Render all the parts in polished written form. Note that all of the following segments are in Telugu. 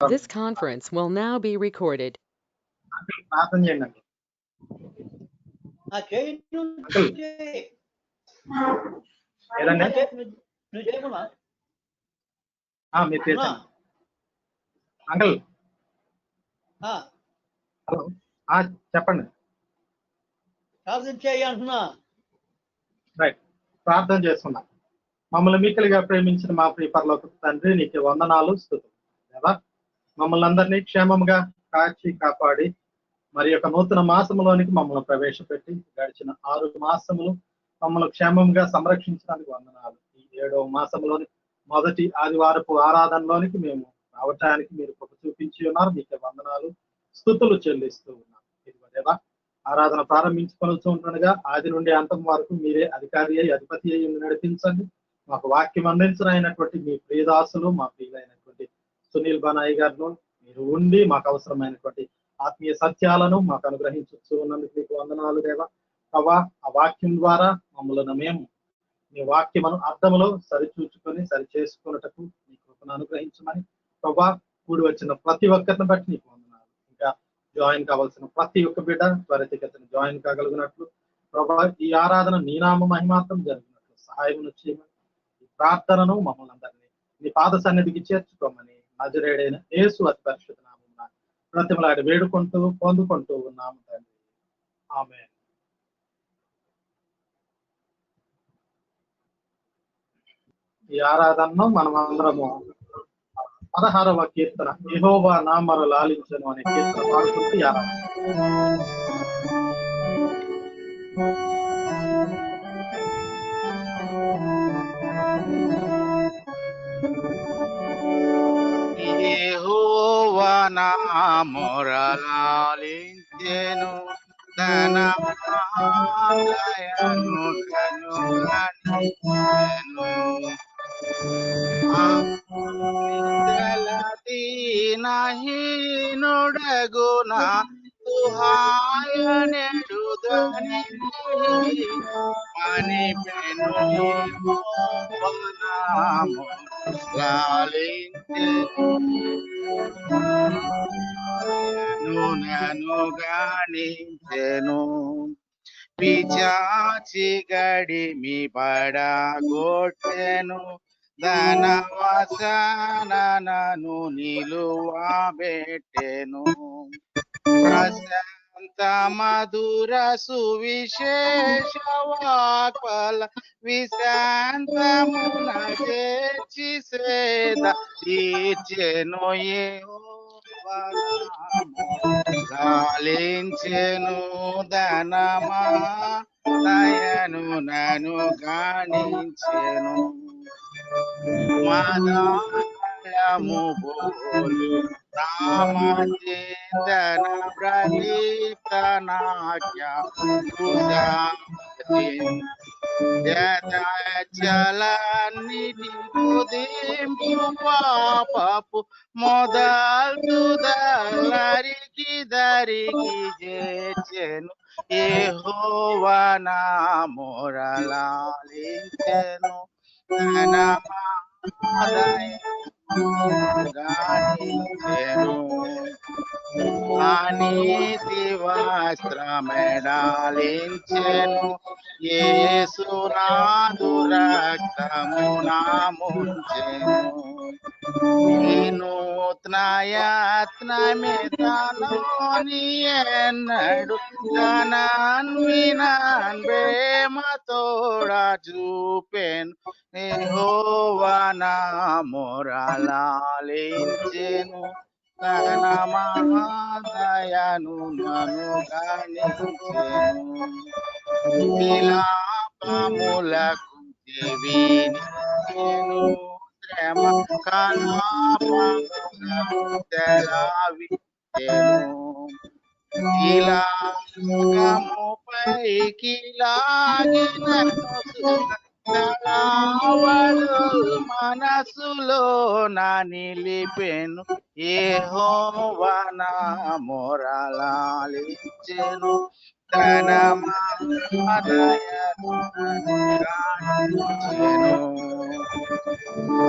This conference will now be recorded. ప్రార్థన చేయండి అండి. అంకుల్ ఏదండి మీరు చేశాను అంకుల్. హలో చెప్పండి. రైట్, ప్రార్థన చేసుకున్నా. మమ్మల్ని మిక్కిలిగా ప్రేమించిన మా ప్రియ పరలోకపు తండ్రి, నీకు వందనాలు, స్తుతులు దేవా. మమ్మల్ని అందరినీ క్షేమంగా కాచి కాపాడి మరి యొక్క నూతన మాసంలోనికి మమ్మల్ని ప్రవేశపెట్టి గడిచిన 6 మాసములు మమ్మల్ని క్షేమంగా సంరక్షించడానికి వందనాలు. ఈ 7వ మాసంలోని మొదటి ఆదివారపు ఆరాధనలోనికి మేము రావటానికి మీరు కృప చూపించి ఉన్నారు. మీకే వందనాలు, స్తుతులు చెల్లిస్తూ ఉన్నాం. ఇదిగో దేవా, ఆరాధన ప్రారంభించుకొని ఉంటుండగా ఆది నుండి అంతం వరకు మీరే అధికారి అయి అధిపతి అయి నడిపించండి. మాకు వాక్యం అందించనైనటువంటి మీ ప్రియదాసులు, మా ప్రియులైనటువంటి సునీల్ బనాయి గారు మీరు ఉండి మాకు అవసరమైనటువంటి ఆత్మీయ సత్యాలను మాకు అనుగ్రహించు ఉన్నందుకు మీకు వందనాలు దేవా. ప్రభా, ఆ వాక్యం ద్వారా మమ్మల్ని మేము మీ వాక్యమును అర్థములో సరిచూచుకొని సరి చేసుకున్నటకు మీ కృపను అనుగ్రహించమని ప్రభా, కూడి వచ్చిన ప్రతి ఒక్కరిని బట్టి నీకు వందనాలు. ఇంకా జాయిన్ కావాల్సిన ప్రతి ఒక్క బిడ్డ త్వరితగతిన జాయిన్ కాగలిగినట్లు ప్రభా, ఈ ఆరాధన నీ నామ మహిమాత్రం జరిగినట్లు సహాయం చేయమని, ఈ ప్రార్థనను మమ్మల్ని అందరినీ నీ పాద సన్నిధికి చేర్చుకోమని నజరేడైన యేసు అతి పరిశుద్ధ నామమున ప్రతిమలాడి వేడుకుంటూ పొందుకుంటూ ఉన్నాము తండ్రి. ఆమేన్. ఈ ఆరాధనను మనం అందరము 16వ కీర్తన యెహోవా నామమును లాలించెను అనే కీర్తన పాడుకుంటూ ఈ ఆరాధన. యెహోవా నామమును లాలించెను తన ఆలయమును కనుగొనెను. దీనహీనుడగున సహాయనెడుదని మనిపెను యెహోవా నామమును లాలించెను నన్ను గానించెను. పిచాచి గడిమి పడగొట్టెను ధనవసనను నిలువబెట్టెను. ప్రశాంత మధుర సువిశేష వాక్పల విశాంతమున చేర్చి సేద తీర్చెను యెహోవా నామమును లాలించెను ధనమా దయను నన్ను గానించెను. మదాలము బోలు రామచేతన ప్రదీప్తనాఖ్య జలన్నిటి కుదింపు పాపపు మొదలుదలరికి దరికి చేర్చెను యెహోవా నామమును లాలించెను తన గానించెను. అనీతి వస్త్రమెడాలించెను యేసునాథు రక్తమున ముంచెను. నూత్నయత్నమే తనోని ఎన్నడు తనన్వినన్ ప్రేమతోడ చూపెను యెహోవా నామమును లాలించెను తన మహాదయను నన్ను గానించెను. విలాపములకు చెవినిచ్చెను శ్రమ కలాపములకు తెలవిచ్చెను. ఇలాగముపైకి లాగినను తలావలు మనసులో నిలిపెను యెహోవా నామమును లాలించెను తన మహాదయను గానించెను.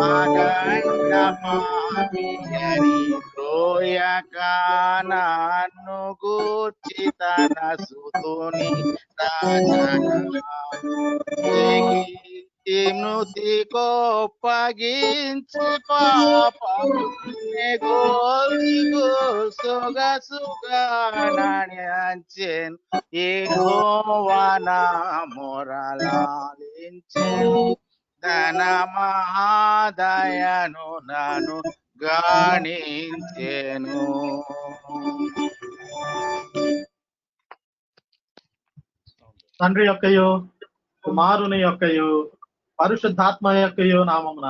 అగండ పాపియని పోయాక నన్ను గూర్చి తన సుతుని మృతి కోప్పగించి పాపము సొగసుగా నడిచెను యెహోవా నా మొరలాలించెను తన మహాదయను నన్ను గణించెను. తండ్రి యొక్కయు కుమారుని యొక్కయు పరిశుద్ధాత్మ యొక్కయు నామమున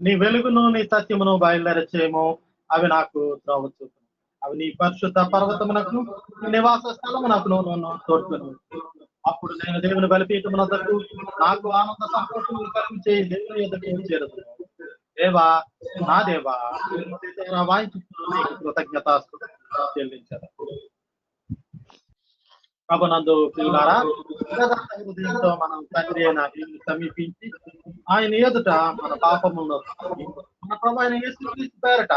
నీ వెలుగును నీ సత్యమును బయలుదేరచేయము. అవి నాకు త్రోవ చూపును. అవి నీ పరిశుద్ధ పర్వతమునకు నీ నివాస స్థలమునకు తోడ్చును. అప్పుడు నేను దేవుని బలిపీఠమునకు నాకు ఆనంద సంతోషములు కలిగించే దేవుని ఎదుటి చేరుదు. దేవా నా దేవా వాయించు కృతజ్ఞత చెల్లించదు. ప్రభునందు ప్రియులారా, హృదయంతో మనం తండ్రి అయిన దేవుని సమీపించి ఆయన ఎదుట మన పాపములను మన ప్రభు అయిన యేసుక్రీస్తు పేరట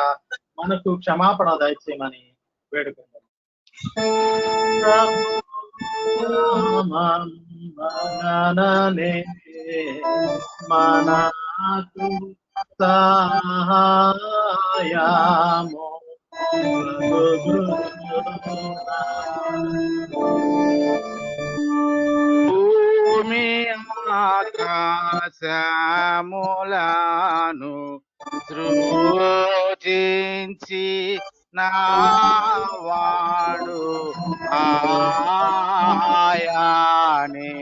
మనకు క్షమాపణ దయచేయమని వేడుకుంటాం. మనకు సహాయము భూమి ఆకాశములను సృజించి నావాడు ఆయానే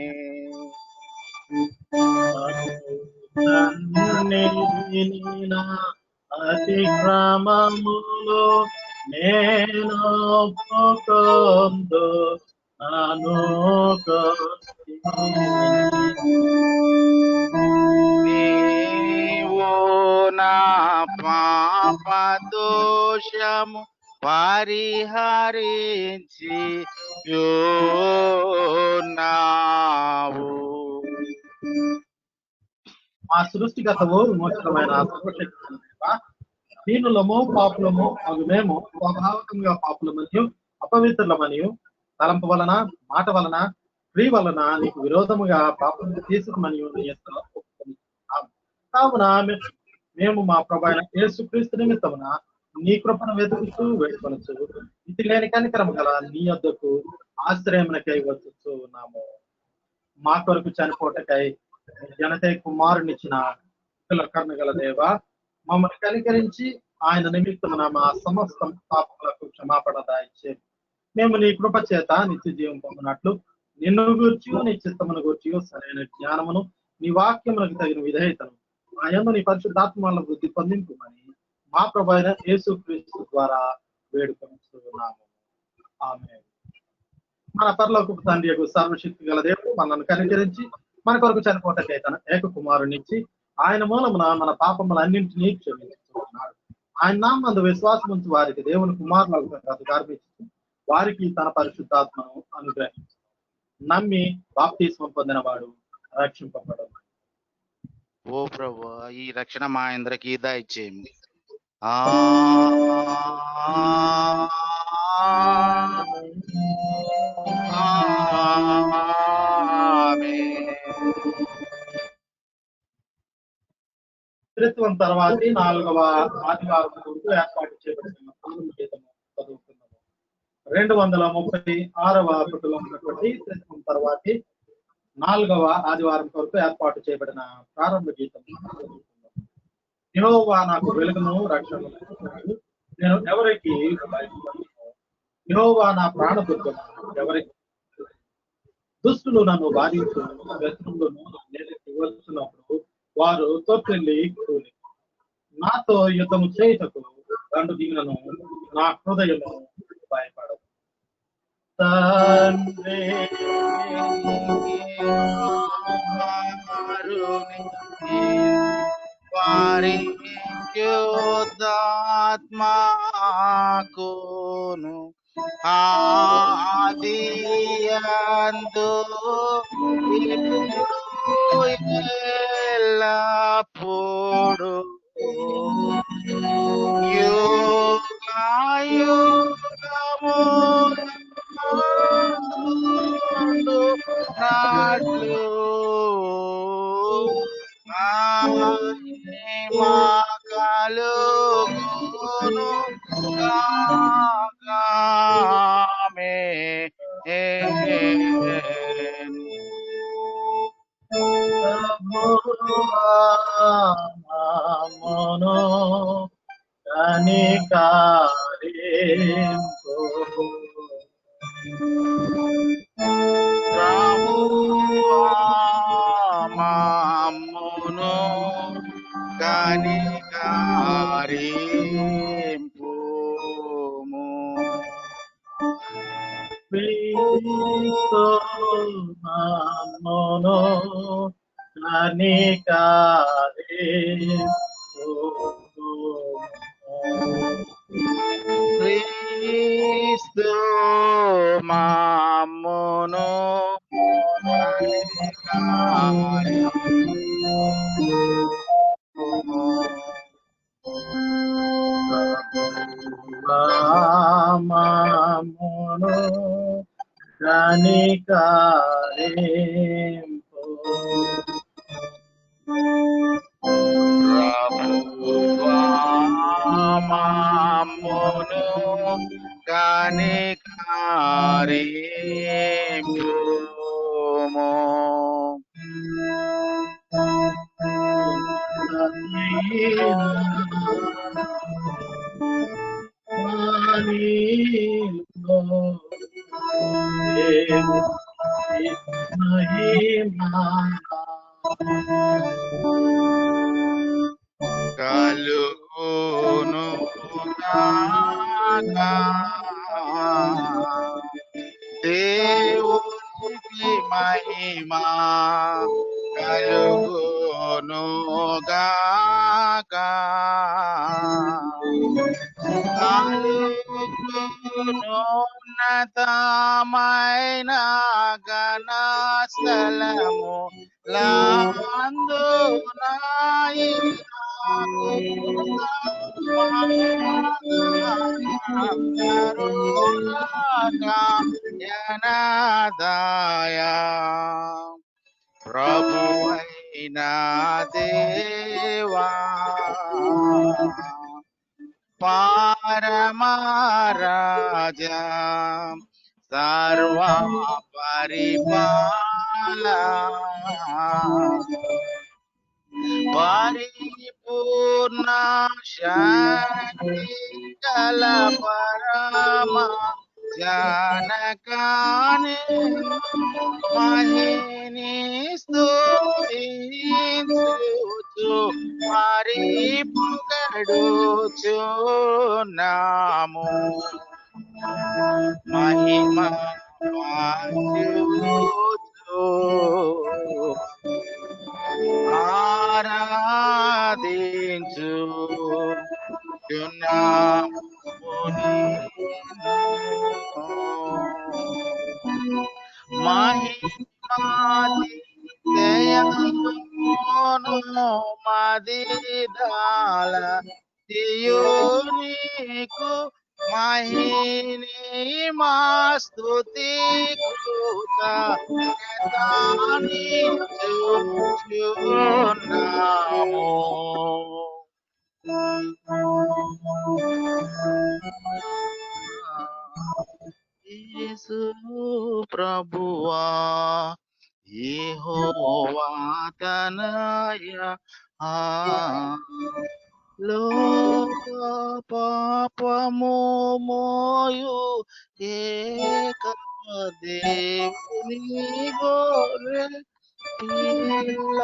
అతిక్రమములు నేను ఒప్పుకొందు నీవు నా పాప దోషము పరిహరించి యున్నావు. ఆ సృష్టిగతము విమోచనమైన దీనులము పాపులము అవి మేము స్వాభావికంగా పాపులమనియు అపవిత్రులమనియు తలంపు వలన మాట వలన క్రియ వలన నీకు విరోధముగా పాపం తీసుకుమని కావున మేము మా ప్రభు అయిన యేసుక్రీస్తు నిమిత్తమున నీ కృపను వెతుకుతూ వేడుకొనొచ్చు. ఇది లేని కనికరము గల నీ యొద్దకు ఆశ్రయమునకై వచ్చుచూ ఉన్నాము. మా కొరకు చనిపోటకై జనతే కుమారునిచ్చిన కరుణ గల దేవ, మమ్మల్ని కనికరించి ఆయన నిమిత్తమున మా సమస్త పాపములకు క్షమాపణ దాయిచ్చే మేము నీ కృప చేత నిత్య జీవం పొందినట్లు నిన్ను గూర్చి నీ చిత్తమును గూర్చి సరైన జ్ఞానమును నీ వాక్యములకు తగిన విధేయతను మా యందు నీ పరిశుద్ధాత్మల వృద్ధి పొందింపుమని మా ప్రభు అయిన యేసుక్రీస్తు ద్వారా వేడుకొనుచున్నాము. ఆమేన్. మన పరలోకపు తండ్రి యొక్క సర్వశక్తి గల దేవుడు మనల్ని కనికరించి మన కొరకు చనిపోటకై తన ఏక కుమారునిచ్చి ఆయన మూలమున మన పాపములన్నింటినీ క్షమించుతున్నాడు. ఆయన నామందు విశ్వాసం ఉంచి వారికి దేవుని కుమారులకు గర్భించి వారికి తన పరిశుద్ధాత్మను అనుగ్రహించు. నమ్మి బాప్తిస్మం పొందిన వాడు రక్షింపబడదు. ఓ ప్రభు, ఈ రక్షణ మా అందరికి దయచేయండి. త్రిత్వం తర్వాత 4వ ఆదివారం కొరకు ఏర్పాటు చేయబడిన గీతము చదువుకున్నాము. 236వ పుటలో ఉన్నటువంటి త్రిత్వం తర్వాత 4వ ఆదివారం కొరకు ఏర్పాటు చేయబడిన ప్రారంభ గీతం చదువుకున్నాము. యెహోవా నాకు వెలుగును రక్షణను, నేను ఎవరికి భయపడను. యెహోవా నా ప్రాణదుర్గము, ఎవరికి దుష్టులు నన్ను బాధించు శత్రువులను నేలకి వచ్చినప్పుడు వారు తొట్టిల్లి కూలి నాతో యుద్ధము చేయుటకు రెండు దిగులను నా హృదయము భయపడదు. తండ్రి వారిదాత్మాకును ఆదియందు ఇప్పుడు ఎల్లప్పుడు యుగాయుగములందు నాట్లు మహిమ కలుగును ఆమేన్. ప్రభువామమును కనికరింపు. ప్రభువా మమ్మును కనికరింపుము. క్రీస్తు మమ్మును కనికరింపుము. క్రీస్తు మమ్మును కనికరింపుము. మమ్మును కనికరింపు. ప్రభువా మమ్మును కనికరింపుము. కలుగును గాక దేవునికి మహిమ కలుగును గాక ఉన్నతమైన ఘన స్థలము లాందునాయి ప్రభు అయినా దేవా పరమరాజా సర్వ పరిపాల పరిపూర్ణ శాంతి కల పరమ జనకాని మహిని స్తుతించుచు మరి పొగడుచున్నాము మహిమ వాంఛించు ఆరాధించు మహిమాతిశయమును మదిదాల నీకు మహిని మా స్తుతి కృత చూచున్నాము యేసు ప్రభువా యెహోవా తనయ లోక పాపము మోయు ఏక దేవుని గొర్రె పిల్ల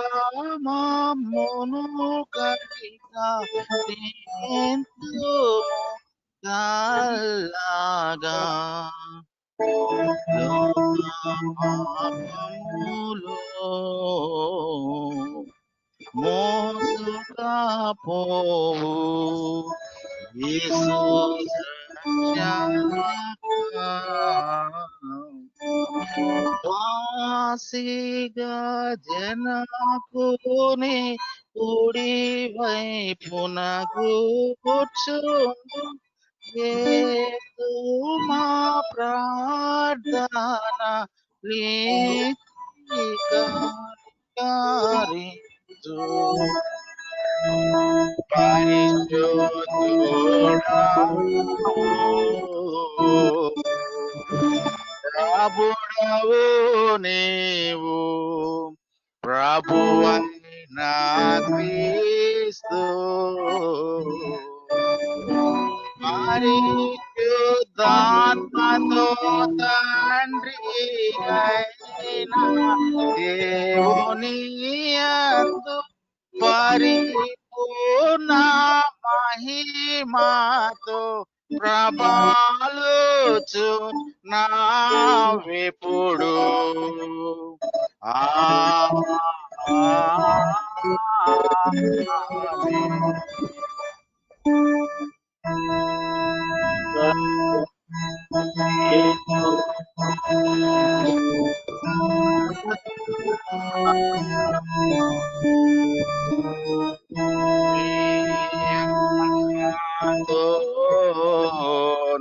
మమ్మును కనికరించుము చల్లగా లోక పాపములో మోసుకపోవు యేసు రక్షణ వాసిగా జనకుని కుడి వైపున కూర్చుండు యేసు మా ప్రార్థన లీకారించు పరిశుద్ధుడా ప్రభుడవు నీవు ప్రభువైన క్రీస్తు పరిశుద్ధాత్మతో తండ్రి అయిన దేవుని యందు పరిపూర్ణ మహిమతో ప్రభాలుచు నావెప్పుడు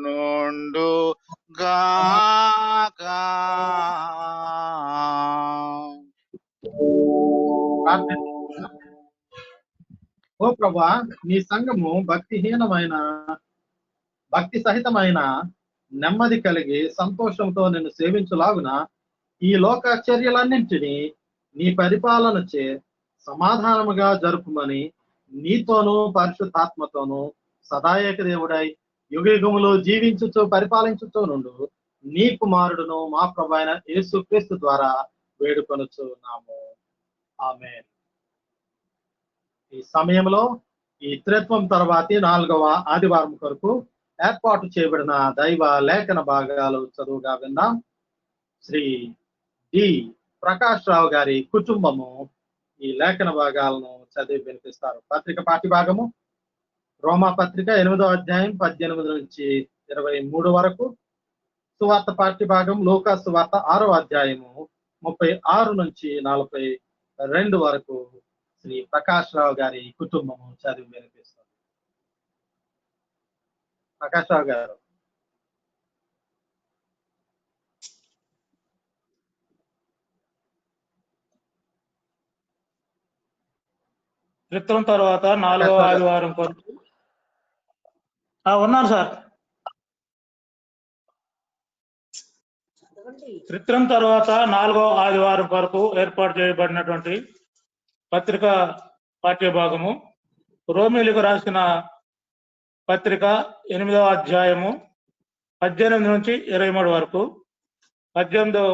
నుండు గాక ఓ ప్రభా, నీ సంఘము భక్తి సహితమైన నెమ్మది కలిగి సంతోషంతో నిన్ను సేవించులాగున ఈ లోక చర్యలన్నింటినీ నీ పరిపాలనచే సమాధానముగా జరుపుమని నీతోనూ పరిశుద్ధాత్మతోనూ సదాయేక దేవుడై యుగయుగములు జీవించుచు పరిపాలించుచు నుండు నీ కుమారుడును మా ప్రభు అయిన యేసుక్రీస్తు ద్వారా వేడుకొనుచున్నాము. ఆమేన్. ఈ సమయంలో ఈ త్రిత్వం తర్వాతి 4వ ఆదివారం కొరకు ఏర్పాటు చేయబడిన దైవ లేఖన భాగాలు చదువుగా విన్నాం. శ్రీ డి ప్రకాష్ రావు గారి కుటుంబము ఈ లేఖన భాగాలను చదివి వినిపిస్తారు. పత్రిక పాఠ్య భాగము రోమా పత్రిక 8వ అధ్యాయం 18 నుంచి 23 వరకు. సువార్త పాఠ్య భాగం లూకా సువార్త 6వ అధ్యాయము 36 నుంచి 42 వరకు శ్రీ ప్రకాష్ రావు గారి కుటుంబము చదివి వినిపిస్తారు. ప్రకాష్ రావు గారు. త్రిత్వం తర్వాత 4వ ఆదివారం కొరకు ఉన్నాను సార్. త్రిత్వం తర్వాత 4వ ఆదివారం కొరకు ఏర్పాటు చేయబడినటువంటి పత్రిక పాఠ్య భాగము రోమీలకు రాసిన పత్రిక 8వ అధ్యాయము 18 నుంచి 23 వరకు. 18వ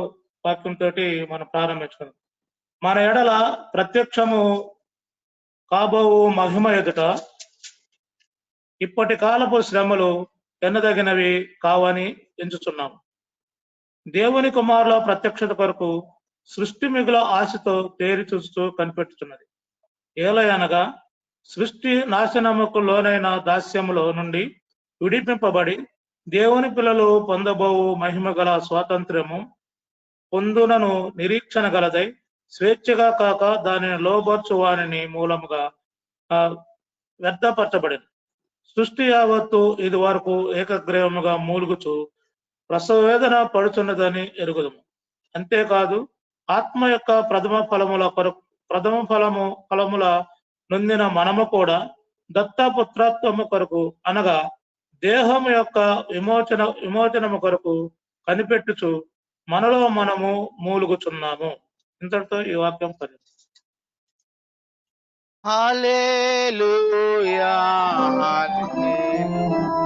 వాక్యంతో మనం ప్రారంభించుకుందాం. మన ఎడల ప్రత్యక్షము కాబోవు మహిమ ఎదుట ఇప్పటి కాలపు శ్రమలు ఎన్నదగినవి కావని ఎంచుచున్నాము. దేవుని కుమారుల ప్రత్యక్షత కొరకు సృష్టి మిగుల ఆశతో తేరి చూస్తూ కనిపెట్టుచున్నది. ఏలయనగా సృష్టి నాశనముకు లోనైన దాస్యములో నుండి విడిపింపబడి దేవుని పిల్లలు పొందబోవు మహిమ గల స్వాతంత్ర్యము పొందునను నిరీక్షణ గలదై స్వేచ్ఛగా కాక దానిని లోబర్చు వానిని మూలముగా వ్యర్థపరచబడింది. సృష్టి యావత్తు ఇది వరకు ఏకగ్రీవముగా మూలుగుచు ప్రసవేదన పడుచున్నదని ఎరుగుదము. అంతేకాదు ఆత్మ యొక్క ప్రథమ ఫలముల నొందిన మనము కూడా దత్తపుత్రత్వము కొరకు అనగా దేహము యొక్క విమోచనము కొరకు కనిపెట్టుచు మనలో మనము మూలుగుచున్నాము. ఇంతటితో ఈ వాక్యం పని. హల్లెలూయా హల్లెలూయా.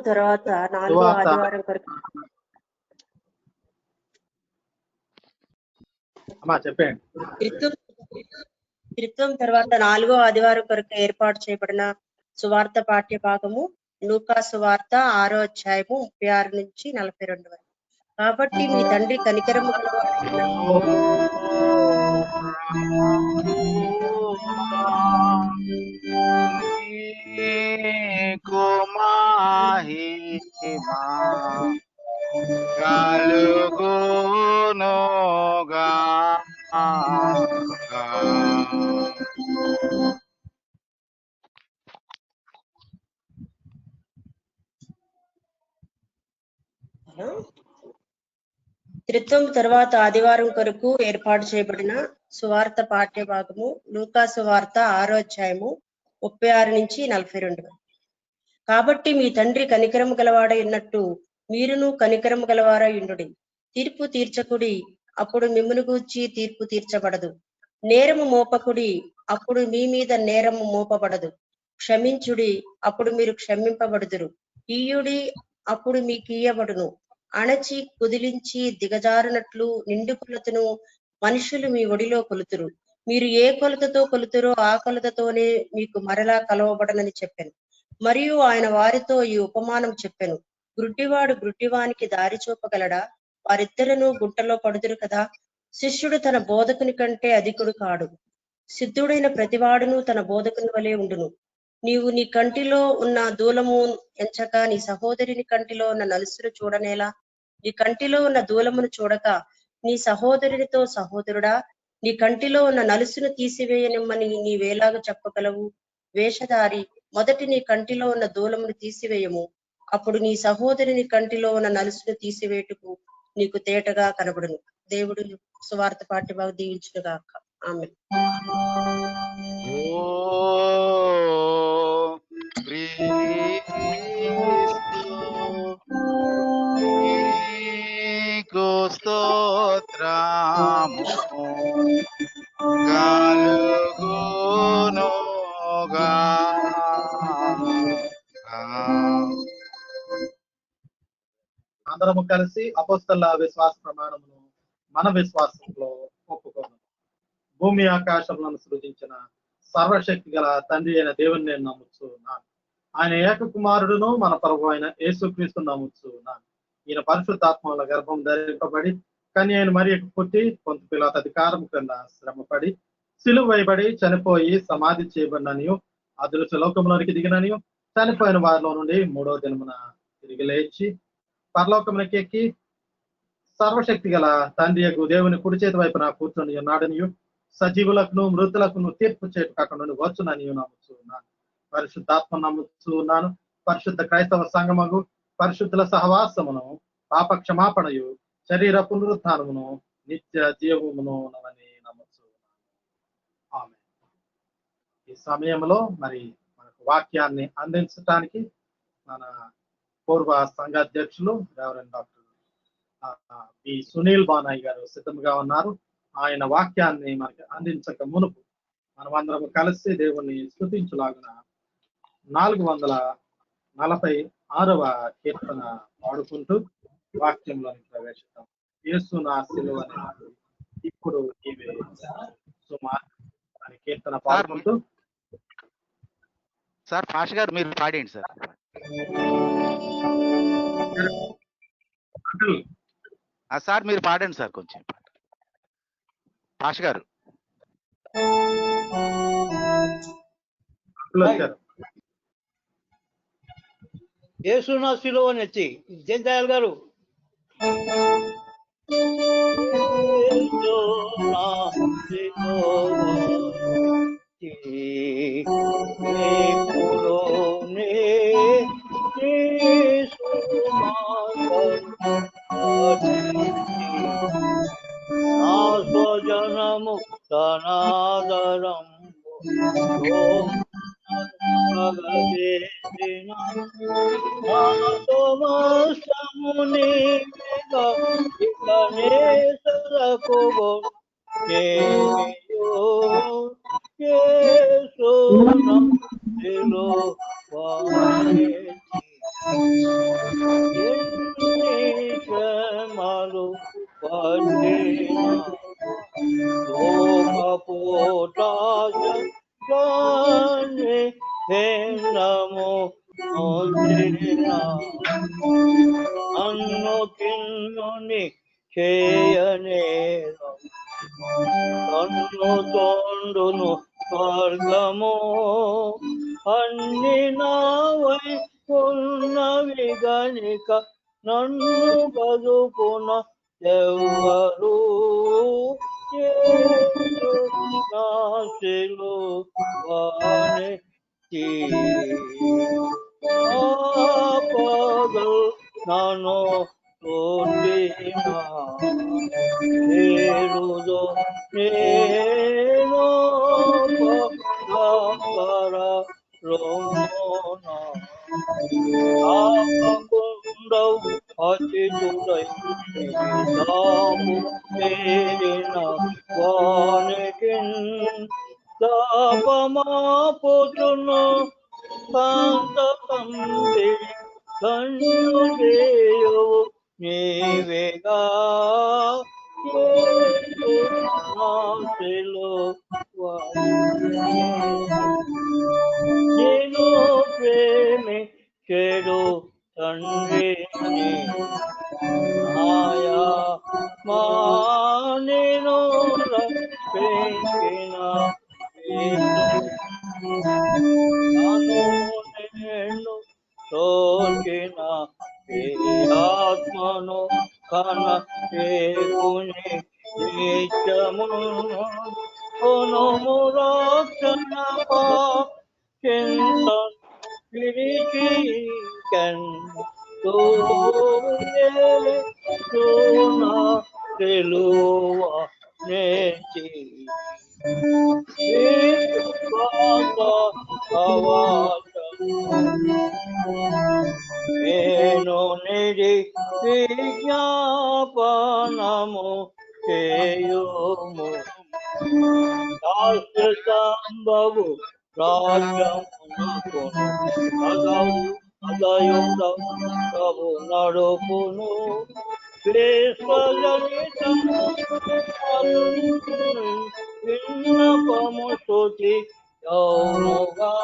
తర్వాత 4వ ఆదివారం కొరకు చెప్పండి. త్రిత్వం తర్వాత 4వ ఆదివారం కొరకు ఏర్పాటు చేయబడిన సువార్త పాఠ్య భాగము లూకా సువార్త 6వ అధ్యాయము 36 నుంచి 42 వరకు. కాబట్టి మీ తండ్రి కనికరము గలవాడైన కుమాహిమా కలుగునుగా. త్రిత్వం తర్వాత ఆదివారం కొరకు ఏర్పాటు చేయబడిన సువార్త పాఠ్య భాగము లూకా సువార్త 6వ అధ్యాయము 36 నుంచి 42. కాబట్టి మీ తండ్రి కనికరము గలవాడై ఉన్నట్టు మీరును కనికరము గలవారై ఉండుడి. తీర్పు తీర్చకుడి, అప్పుడు మిమ్మును గూర్చి తీర్పు తీర్చబడదు. నేరము మోపకుడి, అప్పుడు మీ మీద నేరము మోపబడదు. క్షమించుడి, అప్పుడు మీరు క్షమింపబడుదురు. ఇయ్యుడి, అప్పుడు మీకు ఇయ్యబడును. అణచి కుదిలించి దిగజారునట్లు నిండు కొలతను మనుషులు మీ ఒడిలో కొలుతురు. మీరు ఏ కొలతతో కొలుతురో ఆ కొలతతోనే మీకు మరలా కలవబడనని చెప్పాను. మరియు ఆయన వారితో ఈ ఉపమానం చెప్పెను. గ్రుడ్డివాడు గ్రుడ్డివానికి దారి చూపగలడా? వారిద్దరూ గుంటలో పడుదురు కదా. శిష్యుడు తన బోధకుని కంటే అధికుడు కాడు. సిద్ధుడైన ప్రతివాడును తన బోధకుని వలె ఉండును. నీవు నీ కంటిలో ఉన్న దూలము ఎంచక నీ సహోదరుని కంటిలో ఉన్న నలుసును చూడనేలా? నీ కంటిలో ఉన్న దూలమును చూడక నీ సహోదరునితో, సహోదరుడా, నీ కంటిలో ఉన్న నలుసును తీసివేయనిమ్మని నీవేలాగా చెప్పగలవు? వేషధారి, మొదటి నీ కంటిలో ఉన్న దూలమును తీసివేయము, అప్పుడు నీ సహోదరుని కంటిలో ఉన్న నలుసును తీసివేటుకు నీకు తేటగా కనబడును. దేవుడు సువార్త పాఠ్యభాగం దీవించునుగాక. ఆమేన్. స్తోత్రము కలుగునుగా. అందరము కలిసి అపోస్తల విశ్వాస ప్రమాణమును మన విశ్వాసంలో ఒప్పుకోను. భూమి ఆకాశములను సృజించిన సర్వశక్తి గల తండ్రి అయిన దేవుని నేను నమ్ముచున్నాను. ఆయన ఏక కుమారుడును మన ప్రభు అయిన యేసుక్రీస్తు నమ్ముచున్నాను. ఈయన పరిశుద్ధాత్మల గర్భం ధరింపబడి కన్య అయిన మరియకు పుట్టి పొంతు పిలాతు అధికారం కింద శ్రమపడి సిలువ వేయబడి చనిపోయి సమాధి చేయబడిననియు అదృశ్య లోకంలోనికి దిగిననియు చనిపోయిన వారిలో నుండి 3వ దినమున తిరిగి లేచి పరలోకమునికి ఎక్కి సర్వశక్తి గల తండ్రి యొక్క దేవుని కుడి చేతి వైపున కూర్చొని ఉన్నాడనియు సజీవులకును మృతులకును తీర్పు చేటు కాకుండా వచ్చుననియు నమ్ముచున్నాను. పరిశుద్ధాత్మ నమ్ముచున్నాను. పరిశుద్ధ క్రైస్తవ సంఘమును, పరిశుద్ధుల సహవాసమును, పాప క్షమాపణయు, శరీర పునరుత్థానమును, నిత్య జీవమును ఉన్నవని నమ్ముచున్నాను. ఆమేన్. ఈ సమయంలో మరి మనకు వాక్యాన్ని అందించడానికి మన పూర్వ సంఘాధ్యక్షులు రెవరెండ్ డాక్టర్ బి సునీల్ బానాయ్ గారు సిద్ధంగా ఉన్నారు. ఆయన వాక్యాన్ని మనకి అందించక మునుపు మనమందరం కలిసి దేవుణ్ణి స్తుతించులాగున 446వ కీర్తన పాడుకుంటూ వాక్యంలోని ప్రవేశిద్దాం. యేసు నా సిలువ అనేది ఇప్పుడు ఇవే సుమార్ అని కీర్తన పాడుకుంటూ. సార్ పాష గారు మీరు పాడేయండి సార్. సార్ మీరు పాడండి సార్ కొంచెం. పాష గారు యేసు నా సిలువ నెత్తి జయంతయాల్ గారు. స్వజనముక్తనాదరం అన్ను తిన్ను నన్ను తోండును స్వర్గము అన్ని నావై ఉన్నవి గనిక నన్ను బదుపున ఎవరు నాశిలు వాణి ఆపదలు నన్ను తోటిన ఏరుదో నేను ఆపకుండవు అతిథుడై దాము చేరిన వానికి దాపమాపుతును కాంత సంబిడి కన్నుదేయు నీవేగా నాశిలో నేను ప్రేమి చెడు తండ్రిని ఆయా మా నేను రక్షించిన నన్ను నేను తోచిన ఆత్మను కన చేకుని నిత్యము కొనుము రక్షణ చింత విడిచి తెలువ నేర్చి నేను నిధి విజ్ఞాపనము చేయుము సంభవు రాజ్యమునకు అదయుధము నడుపును విన్నపము శృతి యౌనుగాయే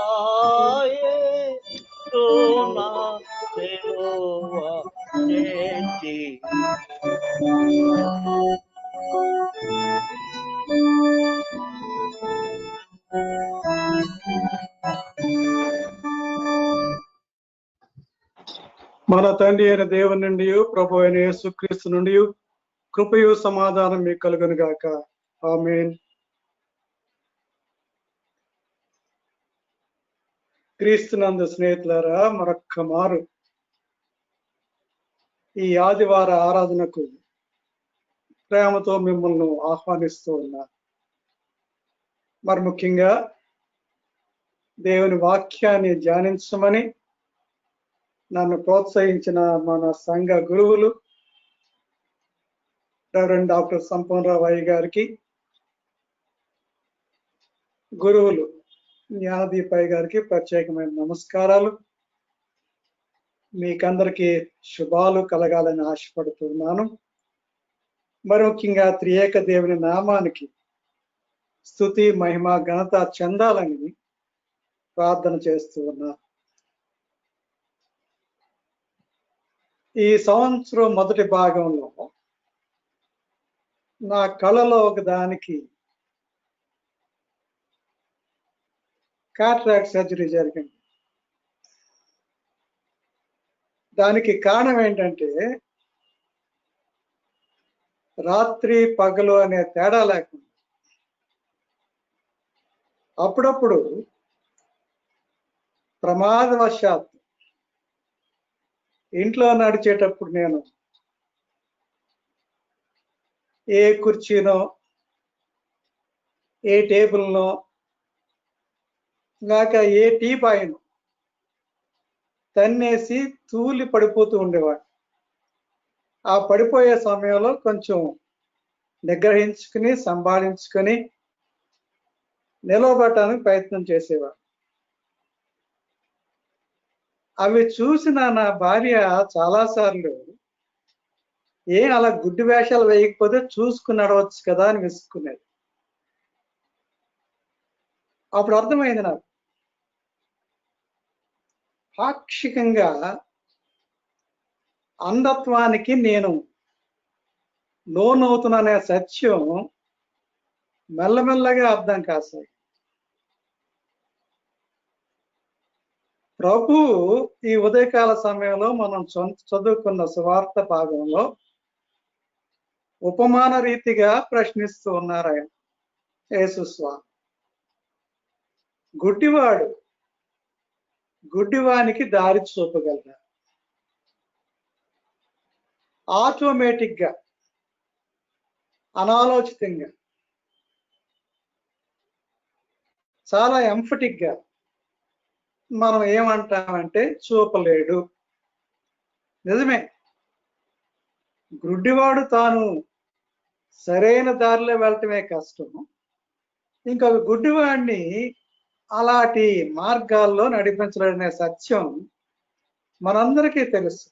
సునా తెలువ నేర్చి మన తండ్రి అయిన దేవుని నుండి ప్రభు అయిన యేసుక్రీస్తు నుండి కృపయు సమాధానం మీకు కలుగును గాక. ఆమేన్. క్రీస్తునందు స్నేహితులారా, మరొక్క మారు ఈ ఆదివార ఆరాధనకు ప్రేమతో మిమ్మల్ని ఆహ్వానిస్తూ ఉన్నా. మరి ముఖ్యంగా దేవుని వాక్యాన్ని ధ్యానించమని నన్ను ప్రోత్సహించిన మన సంఘ గురువులు రెవరెండ్ డాక్టర్ సంపూర్ణరావు అయ్య గారికి, గురువులు జ్ఞానదీపయ్య గారికి ప్రత్యేకమైన నమస్కారాలు. మీకందరికీ శుభాలు కలగాలని ఆశపడుతున్నాను. మరి ముఖ్యంగా త్రియేక దేవుని నామానికి స్తుతి మహిమ ఘనత చెందాలని ప్రార్థన చేస్తూ ఉన్నా. ఈ సంవత్సరం మొదటి భాగంలో నా కళలో ఒక దానికి కాట్రాక్ట్ సర్జరీ జరిగింది. దానికి కారణం ఏంటంటే రాత్రి పగలు అనే తేడా లేకుండా అప్పుడప్పుడు ప్రమాదవశాత్తు ఇంట్లో నడిచేటప్పుడు నేను ఏ కుర్చీనో ఏ టేబుల్నో లేక ఏ టీపాయినో తన్నేసి తూలి పడిపోతూ ఉండేవాడు. ఆ పడిపోయే సమయంలో కొంచెం నిగ్రహించుకుని సంభాళించుకొని నిలవబడటానికి ప్రయత్నం చేసేవాడు. అవి చూసిన నా భార్య చాలాసార్లు అలా గుడ్డి వేషాలు వేయకపోతే చూసుకుని నడవచ్చు కదా అని విసుక్కునేది. అప్పుడు అర్థమైంది నాకు, పాక్షికంగా అంధత్వానికి నేను లోనవుతున్నానే సత్యం మెల్లమెల్లగా అర్థం కాసాయి. ప్రభు ఈ ఉదయకాల సమయంలో మనం చదువుకున్న సువార్త భాగంలో ఉపమాన రీతిగా ప్రశ్నిస్తూ ఉన్నారు ఆయన. యేసు స్వామి గుడ్డివాడు గుడ్డివానికి దారి చూపగలరా? ఆటోమేటిక్ గా, అనాలోచితంగా, చాలా ఎంఫటిక్ గా మనం ఏమంటామంటే చూపలేడు. నిజమే, గుడ్డివాడు తాను సరైన దారిలో వెళ్ళటమే కష్టము. ఇంకొక గుడ్డివాడిని అలాంటి మార్గాల్లో నడిపించడనే సత్యం మనందరికీ తెలుసు.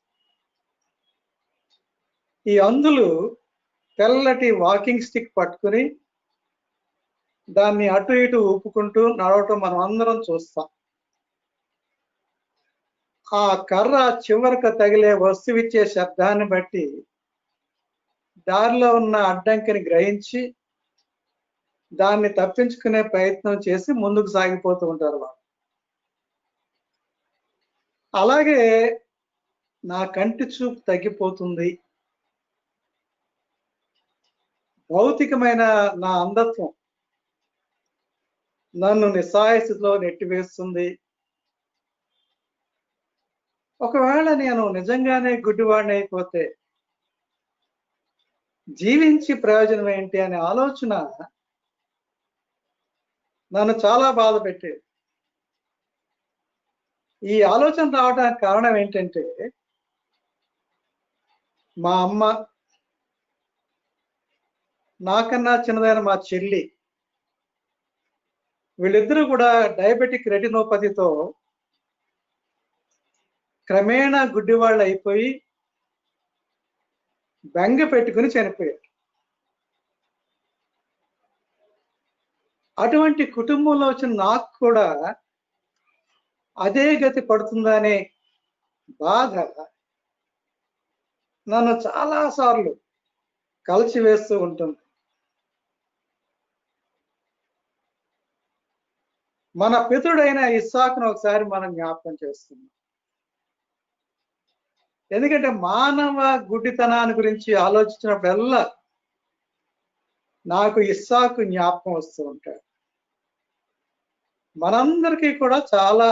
ఈ అంధులు తెల్లటి వాకింగ్ స్టిక్ పట్టుకుని దాన్ని అటు ఇటు ఊపుకుంటూ నడవటం మనం అందరం చూస్తాం. ఆ కర్ర చివరకు తగిలే వస్తువిచ్చే శబ్దాన్ని బట్టి దారిలో ఉన్న అడ్డంకిని గ్రహించి దాన్ని తప్పించుకునే ప్రయత్నం చేసి ముందుకు సాగిపోతూ ఉంటారు వాళ్ళు. అలాగే నా కంటి చూపు తగ్గిపోతుంది, భౌతికమైన నా అంధత్వం నన్ను నిస్సహాయస్థితిలో నెట్టివేస్తుంది. ఒకవేళ నేను నిజంగానే గుడ్డివాడిని అయిపోతే జీవించి ప్రయోజనం ఏంటి అనే ఆలోచన నన్ను చాలా బాధ పెట్టేది. ఈ ఆలోచన రావడానికి కారణం ఏంటంటే, మా అమ్మ, నాకన్నా చిన్నదైన మా చెల్లి, వీళ్ళిద్దరూ కూడా డయాబెటిక్ రెటినోపతితో క్రమేణా గుడ్డివాళ్ళు అయిపోయి బెంగ పెట్టుకుని చనిపోయారు. అటువంటి కుటుంబంలో వచ్చిన నాకు కూడా అదే గతి పడుతుందనే బాధ నన్ను చాలా సార్లు కలిసివేస్తూ ఉంటుంది. మన పితరుడైన ఇస్సాకును ఒకసారి మనం జ్ఞాపకం చేస్తున్నాం. ఎందుకంటే మానవ గుడ్డితనాన్ని గురించి ఆలోచించినప్పుడల్లా నాకు ఇస్సాకు జ్ఞాపకం వస్తూ ఉంటాడు. మనందరికీ కూడా చాలా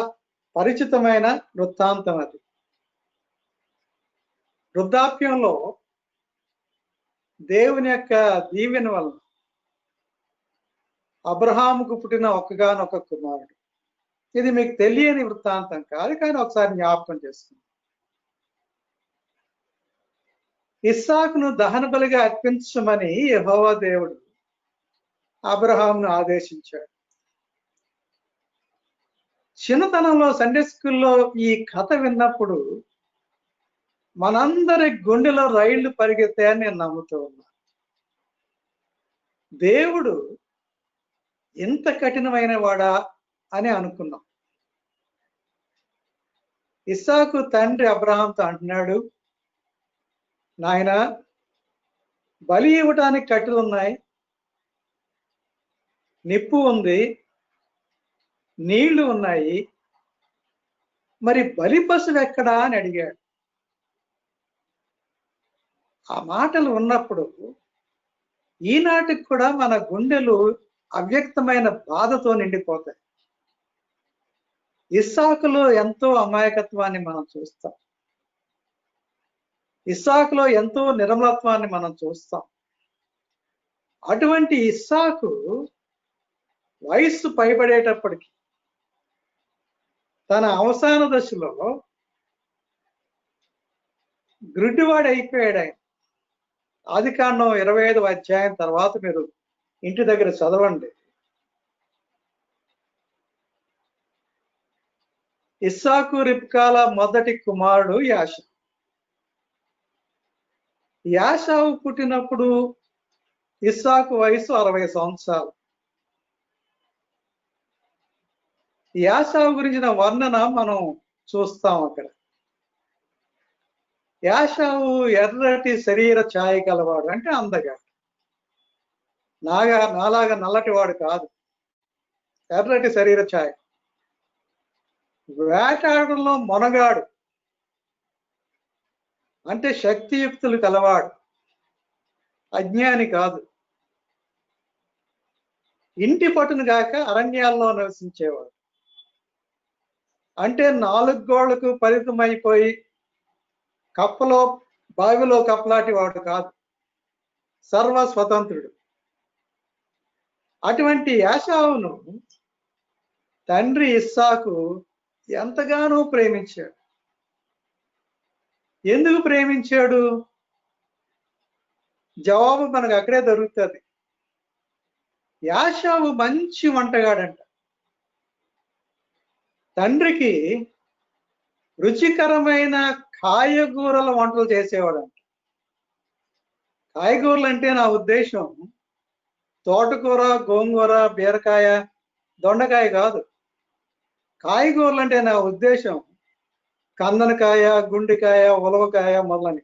పరిచితమైన వృత్తాంతం అది. వృద్ధాప్యంలో దేవుని యొక్క దీవెన వలన అబ్రహాముకు పుట్టిన ఒక్కగానొక్క కుమారుడు. ఇది మీకు తెలియని వృత్తాంతం కాదు, కానీ ఒకసారి జ్ఞాపకం చేసుకుంది. ఇస్సాకును దహన బలిగా అర్పించమని యెహోవా దేవుడు అబ్రహామును ఆదేశించాడు. చిన్నతనంలో సండే స్కూల్లో ఈ కథ విన్నప్పుడు మనందరి గుండెలో రైళ్లు పరిగెత్తాయని నేను నమ్ముతూ ఉన్నా. దేవుడు ఎంత కఠినమైన వాడా అని అనుకున్నాం. ఇస్సాకు తండ్రి అబ్రహాంతో అంటున్నాడు, నాయన, బలి ఇవ్వటానికి కట్టెలు ఉన్నాయి, నిప్పు ఉంది, నీళ్లు ఉన్నాయి, మరి బలి పశువు ఎక్కడా అని అడిగాడు. ఆ మాటలు ఉన్నప్పుడు ఈనాటికి కూడా మన గుండెలు అవ్యక్తమైన బాధతో నిండిపోతాయి. ఇస్సాకులో ఎంతో అమాయకత్వాన్ని మనం చూస్తాం. ఇస్సాకులో ఎంతో నిర్మలత్వాన్ని మనం చూస్తాం. అటువంటి ఇస్సాకు వయస్సు పైబడేటప్పటికి తన అవసాన దశలో గుడ్డివాడు అయిపోయాడు. ఆయన ఆదికాండం 25వ అధ్యాయం తర్వాత మీరు ఇంటి దగ్గర చదవండి. ఇస్సాకు రిబ్కాల మొదటి కుమారుడు యాషా. యాషావు పుట్టినప్పుడు ఇస్సాకు వయసు 60 సంవత్సరాలు. యాషావు గురించిన వర్ణన మనం చూస్తాం అక్కడ. యాషావు ఎర్రటి శరీర ఛాయ గలవాడు, అంటే అందగాడు. నాలాగా నల్లటి వాడు కాదు, ఎర్రటి శరీర ఛాయ, వేటాడడంలో మొనగాడు అంటే శక్తియుక్తులు కలవాడు, అజ్ఞాని కాదు, ఇంటి పట్టును గాక అరణ్యాల్లో నివసించేవాడు. అంటే 4 గోళ్లకు పరిమితమైపోయి కప్పలో బావిలో కప్పలాంటి వాడు కాదు, సర్వ స్వతంత్రుడు. అటువంటి యాషావును తండ్రి ఇస్సాకు ఎంతగానో ప్రేమించాడు. ఎందుకు ప్రేమించాడు? జవాబు మనకు అక్కడే దొరుకుతుంది. యాషావు మంచి వంటగాడంట. తండ్రికి రుచికరమైన కాయగూరల వంటలు చేసేవాడంట. కాయగూరలు అంటే నా ఉద్దేశం తోటకూర, గోంగూర, బీరకాయ, దొండకాయ కాదు. కాయగూరలు అంటే నా ఉద్దేశం కందనకాయ, గుండెకాయ, ఉలవకాయ మొదలని.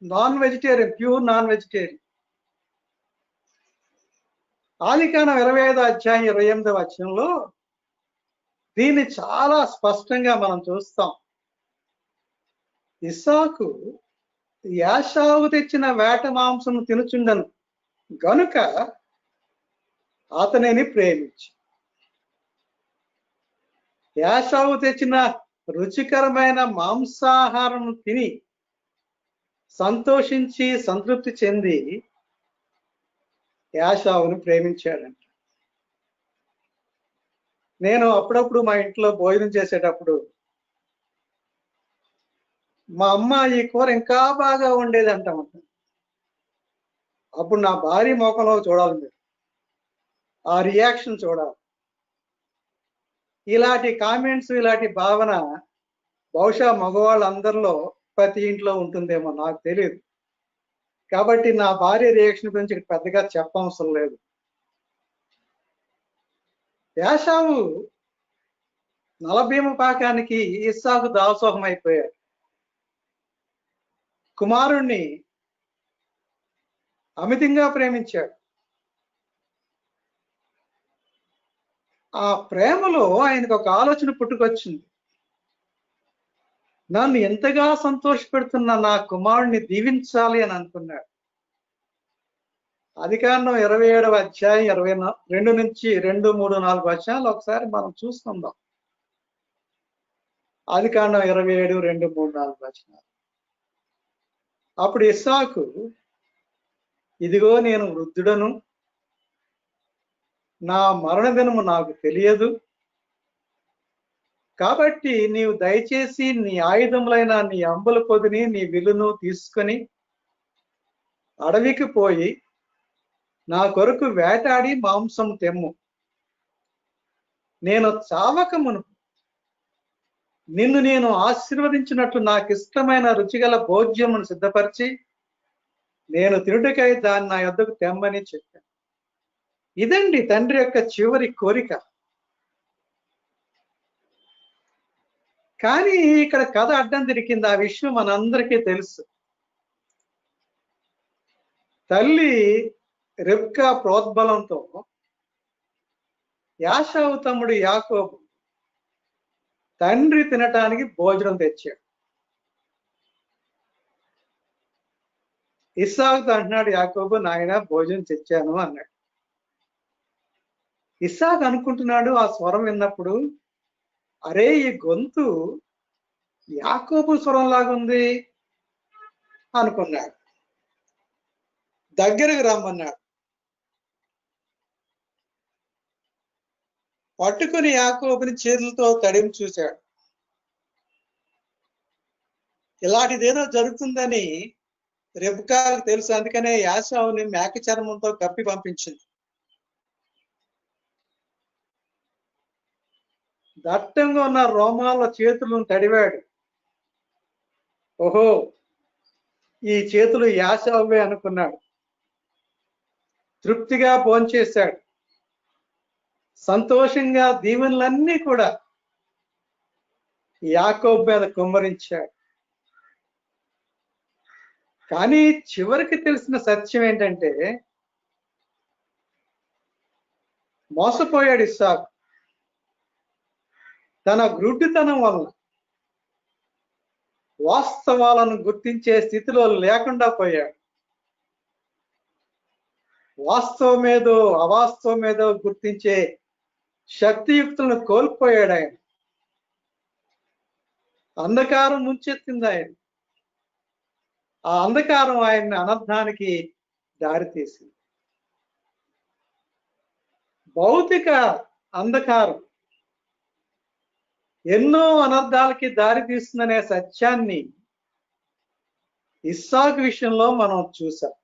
Non vegetarian, pure non vegetarian. ఆదికాండం 25 అధ్యాయం 28వ వచనంలో దీన్ని చాలా స్పష్టంగా మనం చూస్తాం. ఇస్సాకు యాషావు తెచ్చిన వేట మాంసం తినుచుండను గనుక అతనిని ప్రేమించి, యాషావు తెచ్చిన రుచికరమైన మాంసాహారం తిని సంతోషించి సంతృప్తి చెంది యాషావును ప్రేమించాడంట. నేను అప్పుడప్పుడు మా ఇంట్లో భోజనం చేసేటప్పుడు మా అమ్మ ఈ కూర ఇంకా బాగా ఉండేది అంటామంట. అప్పుడు నా భార్య మోకంలో చూడాలి మీరు, ఆ రియాక్షన్ చూడాలి. ఇలాంటి కామెంట్స్, ఇలాంటి భావన బహుశా మగవాళ్ళందరిలో ప్రతి ఇంట్లో ఉంటుందేమో, నాకు తెలియదు. కాబట్టి నా భార్య రియాక్షన్ గురించి పెద్దగా చెప్పవసరం లేదు. యాషావు నలభీమ పాకానికి ఇస్సాకు దాసోహం అయిపోయాడు. కుమారుణ్ణి అమితంగా ప్రేమించాడు. ఆ ప్రేమలో ఆయనకు ఒక ఆలోచన పుట్టుకొచ్చింది. నన్ను ఎంతగా సంతోషపెడుతున్న నా కుమారుణ్ణి దీవించాలి అని అనుకున్నాడు. ఆదికాండం 27వ అధ్యాయం 22 నుంచి 2, 3, 4 వచనాలు ఒకసారి మనం చూసుకుందాం. ఆదికాండం 27, 2, 3, 4 వచనాలు. అప్పుడు ఇస్సాకు, ఇదిగో నేను వృద్ధుడను, నా మరణ దినము నాకు తెలియదు, కాబట్టి నీవు దయచేసి నీ ఆయుధములైన నీ అంబుల పొదిని, నీ విల్లును తీసుకొని అడవికి పోయి నా కొరకు వేటాడి మాంసం తెమ్ము. నేను చావక మునుపు నిన్ను నేను ఆశీర్వదించినట్లు నాకు ఇష్టమైన రుచిగల భోజ్యమును సిద్ధపరిచి నేను తినుటకై దాన్ని నా యొద్దకు తెమ్మని చెప్పాను. ఇదండి తండ్రి యొక్క చివరి కోరిక. కానీ ఇక్కడ కథ అడ్డం తిరిగింది. ఆ విషయం మనందరికీ తెలుసు. తల్లి రెబ్కా ప్రోద్బలంతో యాషావు తమ్ముడు యాకోబు తండ్రి తినటానికి భోజనం తెచ్చాడు. ఇస్సాకుతో అంటున్నాడు యాకోబు, నాయన భోజనం తెచ్చాను అన్నాడు. ఇస్సాకు అనుకుంటున్నాడు ఆ స్వరం విన్నప్పుడు, అరే ఈ గొంతు యాకోబు స్వరం లాగుంది అనుకున్నాడు. దగ్గరకు రమ్మన్నాడు. పట్టుకుని యాకోబుని చేతులతో తడిమి చూశాడు. ఇలాంటిదేదో జరుగుతుందని రెబ్కాకు తెలుసు. అందుకనే యాషావుని మేక చర్మంతో కప్పి పంపించింది. దట్టంగా ఉన్న రోమాల చేతులను తడివాడు. ఓహో, ఈ చేతులు యాషావే అనుకున్నాడు. తృప్తిగా భోంచేశాడు. సంతోషంగా దీవెనలన్నీ కూడా యాకోబు మీద కుమ్మరించాడు. కానీ చివరికి తెలిసిన సత్యం ఏంటంటే మోసపోయాడు ఇస్సాకు. తన గ్రుడ్డితనం వల్ల వాస్తవాలను గుర్తించే స్థితిలో లేకుండా పోయాడు. వాస్తవమేదో అవాస్తవమేదో గుర్తించే శక్తియుక్తులను కోల్పోయాడు ఆయన. అంధకారం ముంచెత్తింది ఆయన. ఆ అంధకారం ఆయన్ని అనర్థానికి దారితీసింది. భౌతిక అంధకారం ఎన్నో అనర్థాలకి దారితీస్తుందనే సత్యాన్ని ఇస్సాకు విషయంలో మనం చూసాం.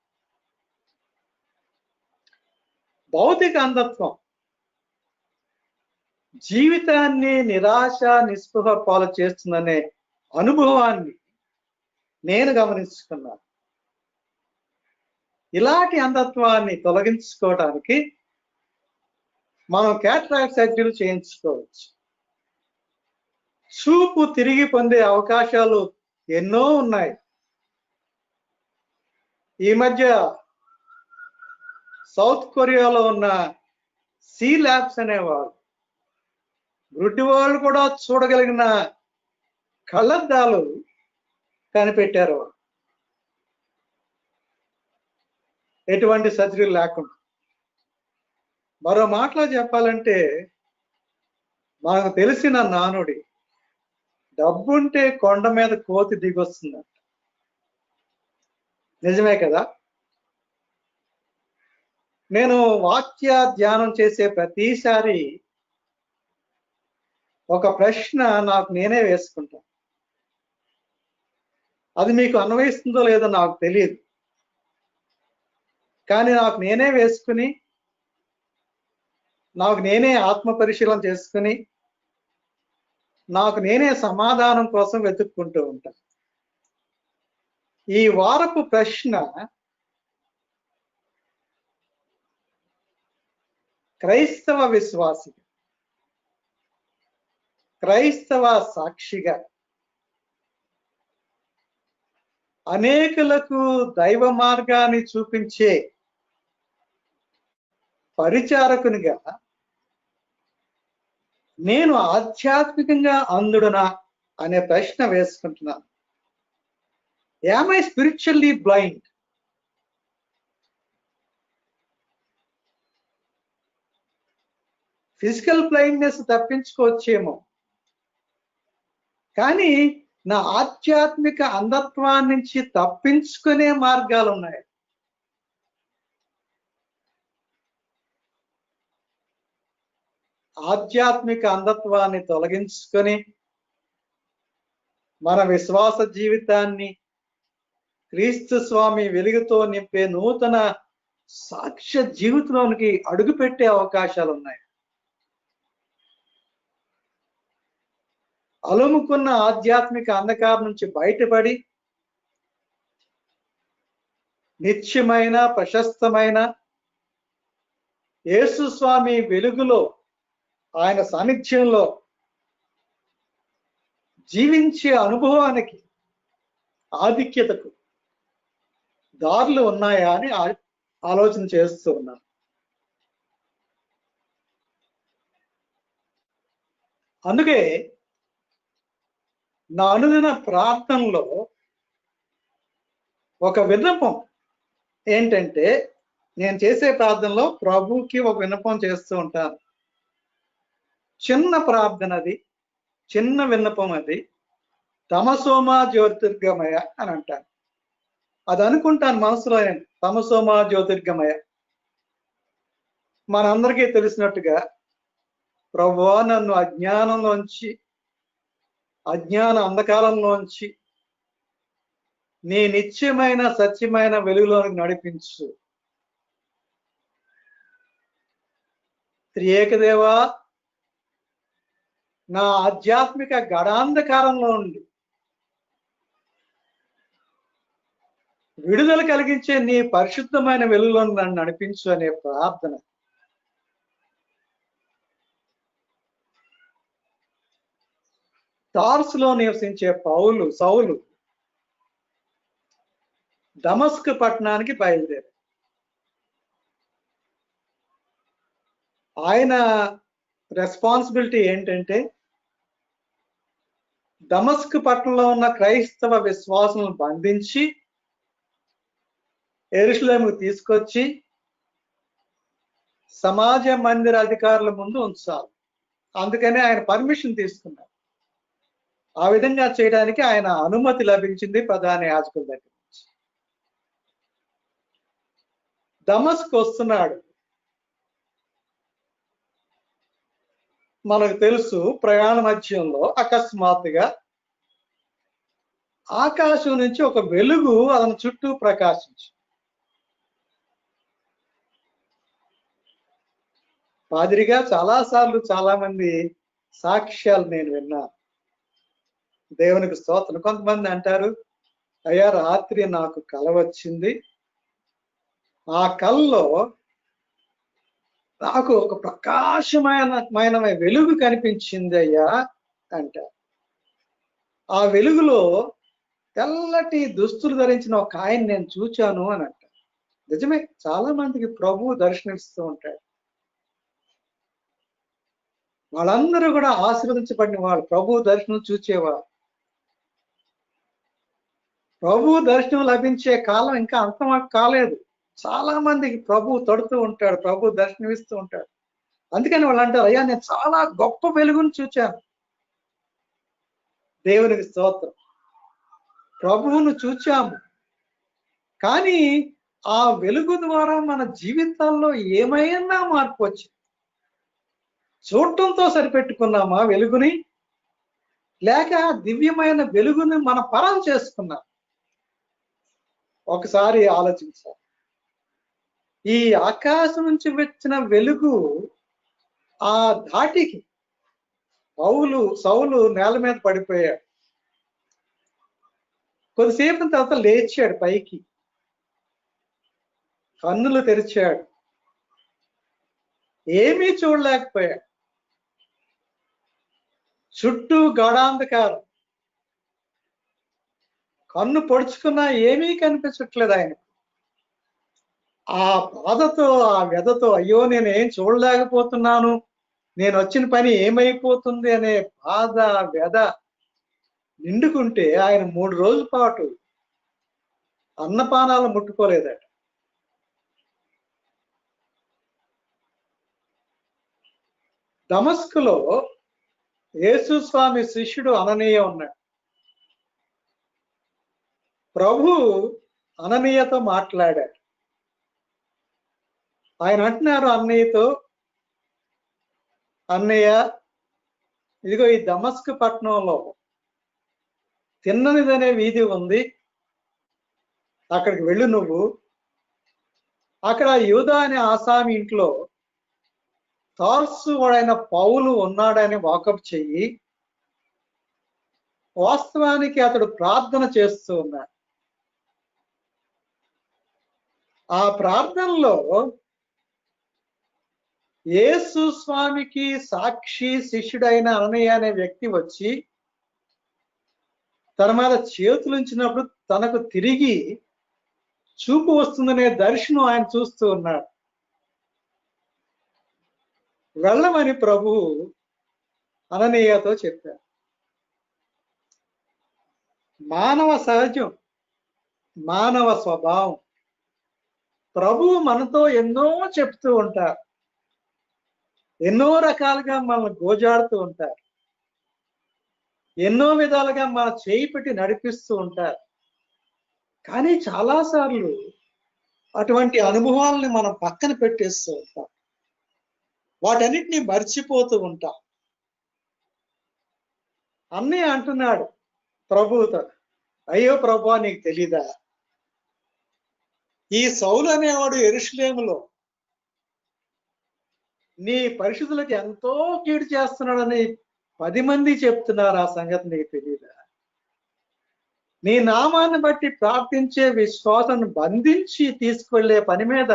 భౌతిక అంధత్వం జీవితాన్ని నిరాశ నిస్పృహ పాలు చేస్తుందనే అనుభవాన్ని నేను గమనించుకున్నాను. ఇలాంటి అంధత్వాన్ని తొలగించుకోవడానికి మనం క్యాటరాక్ట్ సర్జరీ చేయించుకోవచ్చు. చూపు తిరిగి పొందే అవకాశాలు ఎన్నో ఉన్నాయి. ఈ మధ్య సౌత్ కొరియాలో ఉన్న సి ల్యాబ్స్ అనేవాళ్ళు గుడ్డి వాళ్ళు కూడా చూడగలిగిన కళ్ళద్దాలు కనిపెట్టారు. ఎటువంటి సర్జరీ లేకుండా. మరో మాటలో చెప్పాలంటే మనకు తెలిసిన నానుడి, డబ్బుంటే కొండ మీద కోతి దిగొస్తుందంట. నిజమే కదా? నేను వాక్య ధ్యానం చేసే ప్రతిసారి ఒక ప్రశ్న నాకు నేనే వేసుకుంటాను. అది మీకు అన్వయిస్తుందో లేదో నాకు తెలియదు, కానీ నాకు నేనే వేసుకుని నాకు నేనే ఆత్మ పరిశీలన చేసుకుని నాకు నేనే సమాధానం కోసం వెతుక్కుంటూ ఉంటాను. ఈ వారపు ప్రశ్న క్రైస్తవ విశ్వాసి, క్రైస్తవ సాక్షిగా అనేకులకు దైవ మార్గాన్ని చూపించే పరిచారకునిగా నేను ఆధ్యాత్మికంగా అంధుడనా అనే ప్రశ్న వేసుకుంటున్నాను. Am I spiritually blind? Physical blindness తప్పించుకోవచ్చేమో, కానీ నా ఆధ్యాత్మిక అంధత్వాన్ని నుంచి తప్పించుకునే మార్గాలు ఉన్నాయి. ఆధ్యాత్మిక అంధత్వాన్ని తొలగించుకొని మన విశ్వాస జీవితాన్ని క్రీస్తు స్వామి వెలుగుతో నింపే నూతన సాక్ష్య జీవితంలోనికి అడుగుపెట్టే అవకాశాలు ఉన్నాయి. అలుముకున్న ఆధ్యాత్మిక అంధకారం నుంచి బయటపడి నిత్యమైన ప్రశస్తమైన యేసు స్వామి వెలుగులో ఆయన సాన్నిధ్యంలో జీవించే అనుభవానికి ఆధిక్యతకు దారులు ఉన్నాయా అని ఆలోచన చేస్తూ ఉన్నాను. అందుకే నా అనుదిన ప్రార్థనలో ఒక విన్నపం ఏంటంటే, నేను చేసే ప్రార్థనలో ప్రభువుకి ఒక విన్నపం చేస్తూ ఉంటాను. చిన్న ప్రార్థన అది, చిన్న విన్నపం అది. తమసోమా జ్యోతిర్గమయ అని అంటాను. అది అనుకుంటాను మనసులో నేను, తమసోమా జ్యోతిర్గమయ. మనందరికీ తెలిసినట్టుగా ప్రభువా నన్ను అజ్ఞానంలోంచి, అజ్ఞాన అంధకారంలోంచి నీ నిత్యమైన సత్యమైన వెలుగులోనికి నడిపించు. త్రియేకదేవా, నా ఆధ్యాత్మిక గడాంధకారంలో ఉండి విడుదల కలిగించే నీ పరిశుద్ధమైన వెలుగులో నన్ను నడిపించు అనే ప్రార్థన. తార్సులో నివసించే సౌలు దమస్క్ పట్టణానికి బయలుదేరారు. ఆయన రెస్పాన్సిబిలిటీ ఏంటంటే దమస్క్ పట్టణంలో ఉన్న క్రైస్తవ విశ్వాసులను బంధించి యెరూషలేముకు తీసుకొచ్చి సమాజ మందిర అధికారుల ముందు ఉంచాలి. అందుకనే ఆయన పర్మిషన్ తీసుకున్నారు. ఆ విధంగా చేయడానికి ఆయన అనుమతి లభించింది ప్రధాన యాజకుల దగ్గర నుంచి. దమస్క్ వస్తున్నాడు. మనకు తెలుసు ప్రయాణ మధ్యంలో అకస్మాత్తుగా ఆకాశం నుంచి ఒక వెలుగు అతని చుట్టూ ప్రకాశించింది. పాదిరిగా చాలాసార్లు చాలా మంది సాక్ష్యాలు నేను విన్నాను. దేవునికి స్తోత్రం. కొంతమంది అంటారు, అయ్యా రాత్రి నాకు కల వచ్చింది, ఆ కల్లో నాకు ఒక ప్రకాశమైన వెలుగు కనిపించింది అయ్యా అంటారు. ఆ వెలుగులో తెల్లటి దుస్తులు ధరించిన ఒక ఆయన నేను చూచాను అని అంటారు. నిజమే, చాలా మందికి ప్రభువు దర్శనమిస్తూ ఉంటాడు. వాళ్ళందరూ కూడా ఆశీర్వదించబడిన వాళ్ళు, ప్రభు దర్శనం చూచేవారు. ప్రభు దర్శనం లభించే కాలం ఇంకా అంతం కాలేదు. చాలా మందికి ప్రభు తడుతూ ఉంటాడు, ప్రభు దర్శనమిస్తూ ఉంటాడు. అందుకని వాళ్ళు అంటారు, అయ్యా నేను చాలా గొప్ప వెలుగును చూచాను. దేవునికి స్తోత్రం. ప్రభువును చూచాము, కానీ ఆ వెలుగు ద్వారా మన జీవితాల్లో ఏమైనా మార్పు వచ్చింది. చూడటంతో సరిపెట్టుకున్నామా వెలుగుని, లేక దివ్యమైన వెలుగుని మన పరం చేసుకున్నాం? ఒకసారి ఆలోచించాలి. ఈ ఆకాశం నుంచి వచ్చిన వెలుగు ఆ ధాటికి సౌలు నేల మీద పడిపోయాడు. కొద్దిసేపు తర్వాత లేచాడు, పైకి కన్నులు తెరిచాడు, ఏమీ చూడలేకపోయాడు. చుట్టూ గాఢాంధకారం, కన్ను పొడుచుకున్నా ఏమీ కనిపించట్లేదు ఆయన. ఆ బాధతో, ఆ వ్యధతో, అయ్యో నేను ఏం చూడలేకపోతున్నాను, నేను వచ్చిన పని ఏమైపోతుంది అనే బాధ వ్యధ నిండుకుంటే ఆయన 3 రోజుల పాటు అన్నపానాలు ముట్టుకోలేదట. దమస్కులో యేసు స్వామి శిష్యుడు అననీయ ఉన్నాడు. ప్రభు అననీయతో మాట్లాడాడు. ఆయన అంటున్నారు అన్నయ్యతో, అన్నయ్య ఇదిగో ఈ దమస్క్ పట్టణంలో తిన్ననిదనే వీధి ఉంది, అక్కడికి వెళ్ళు నువ్వు. అక్కడ యూదా అనే ఆసామి ఇంట్లో తార్సు వాడైన పౌలు ఉన్నాడని వాకప్ చెయ్యి. వాస్తవానికి అతడు ప్రార్థన చేస్తూ ఉన్నాడు. ఆ ప్రార్థనలో యేసు స్వామికి సాక్షి శిష్యుడైన అననీయ అనే వ్యక్తి వచ్చి తన మీద చేతులుంచినప్పుడు తనకు తిరిగి చూపు వస్తుందనే దర్శనం ఆయన చూస్తూ ఉన్నాడు. వెళ్ళమని ప్రభు అననీయతో చెప్పారు. మానవ సహజం, మానవ స్వభావం. ప్రభువు మనతో ఎన్నో చెప్తూ ఉంటారు, ఎన్నో రకాలుగా మనల్ని గోజాడుతూ ఉంటారు, ఎన్నో విధాలుగా మన చేయి పెట్టి నడిపిస్తూ ఉంటారు. కానీ చాలాసార్లు అటువంటి అనుభవాలని మనం పక్కన పెట్టేస్తూ ఉంటాం, వాటన్నిటిని మర్చిపోతూ ఉంటాం. అన్నయ్య అంటున్నాడు ప్రభువుతో, అయ్యో ప్రభువా నీకు తెలీదా, ఈ సౌలు అనేవాడు యెరూషలేములో నీ పరిశుద్ధులకు ఎంతో కీడు చేస్తున్నాడని 10 మంది చెప్తున్నారు, ఆ సంగతి నీకు తెలీదా? నీ నామాన్ని బట్టి ప్రార్థించే విశ్వాసాన్ని బంధించి తీసుకువెళ్లే పని మీద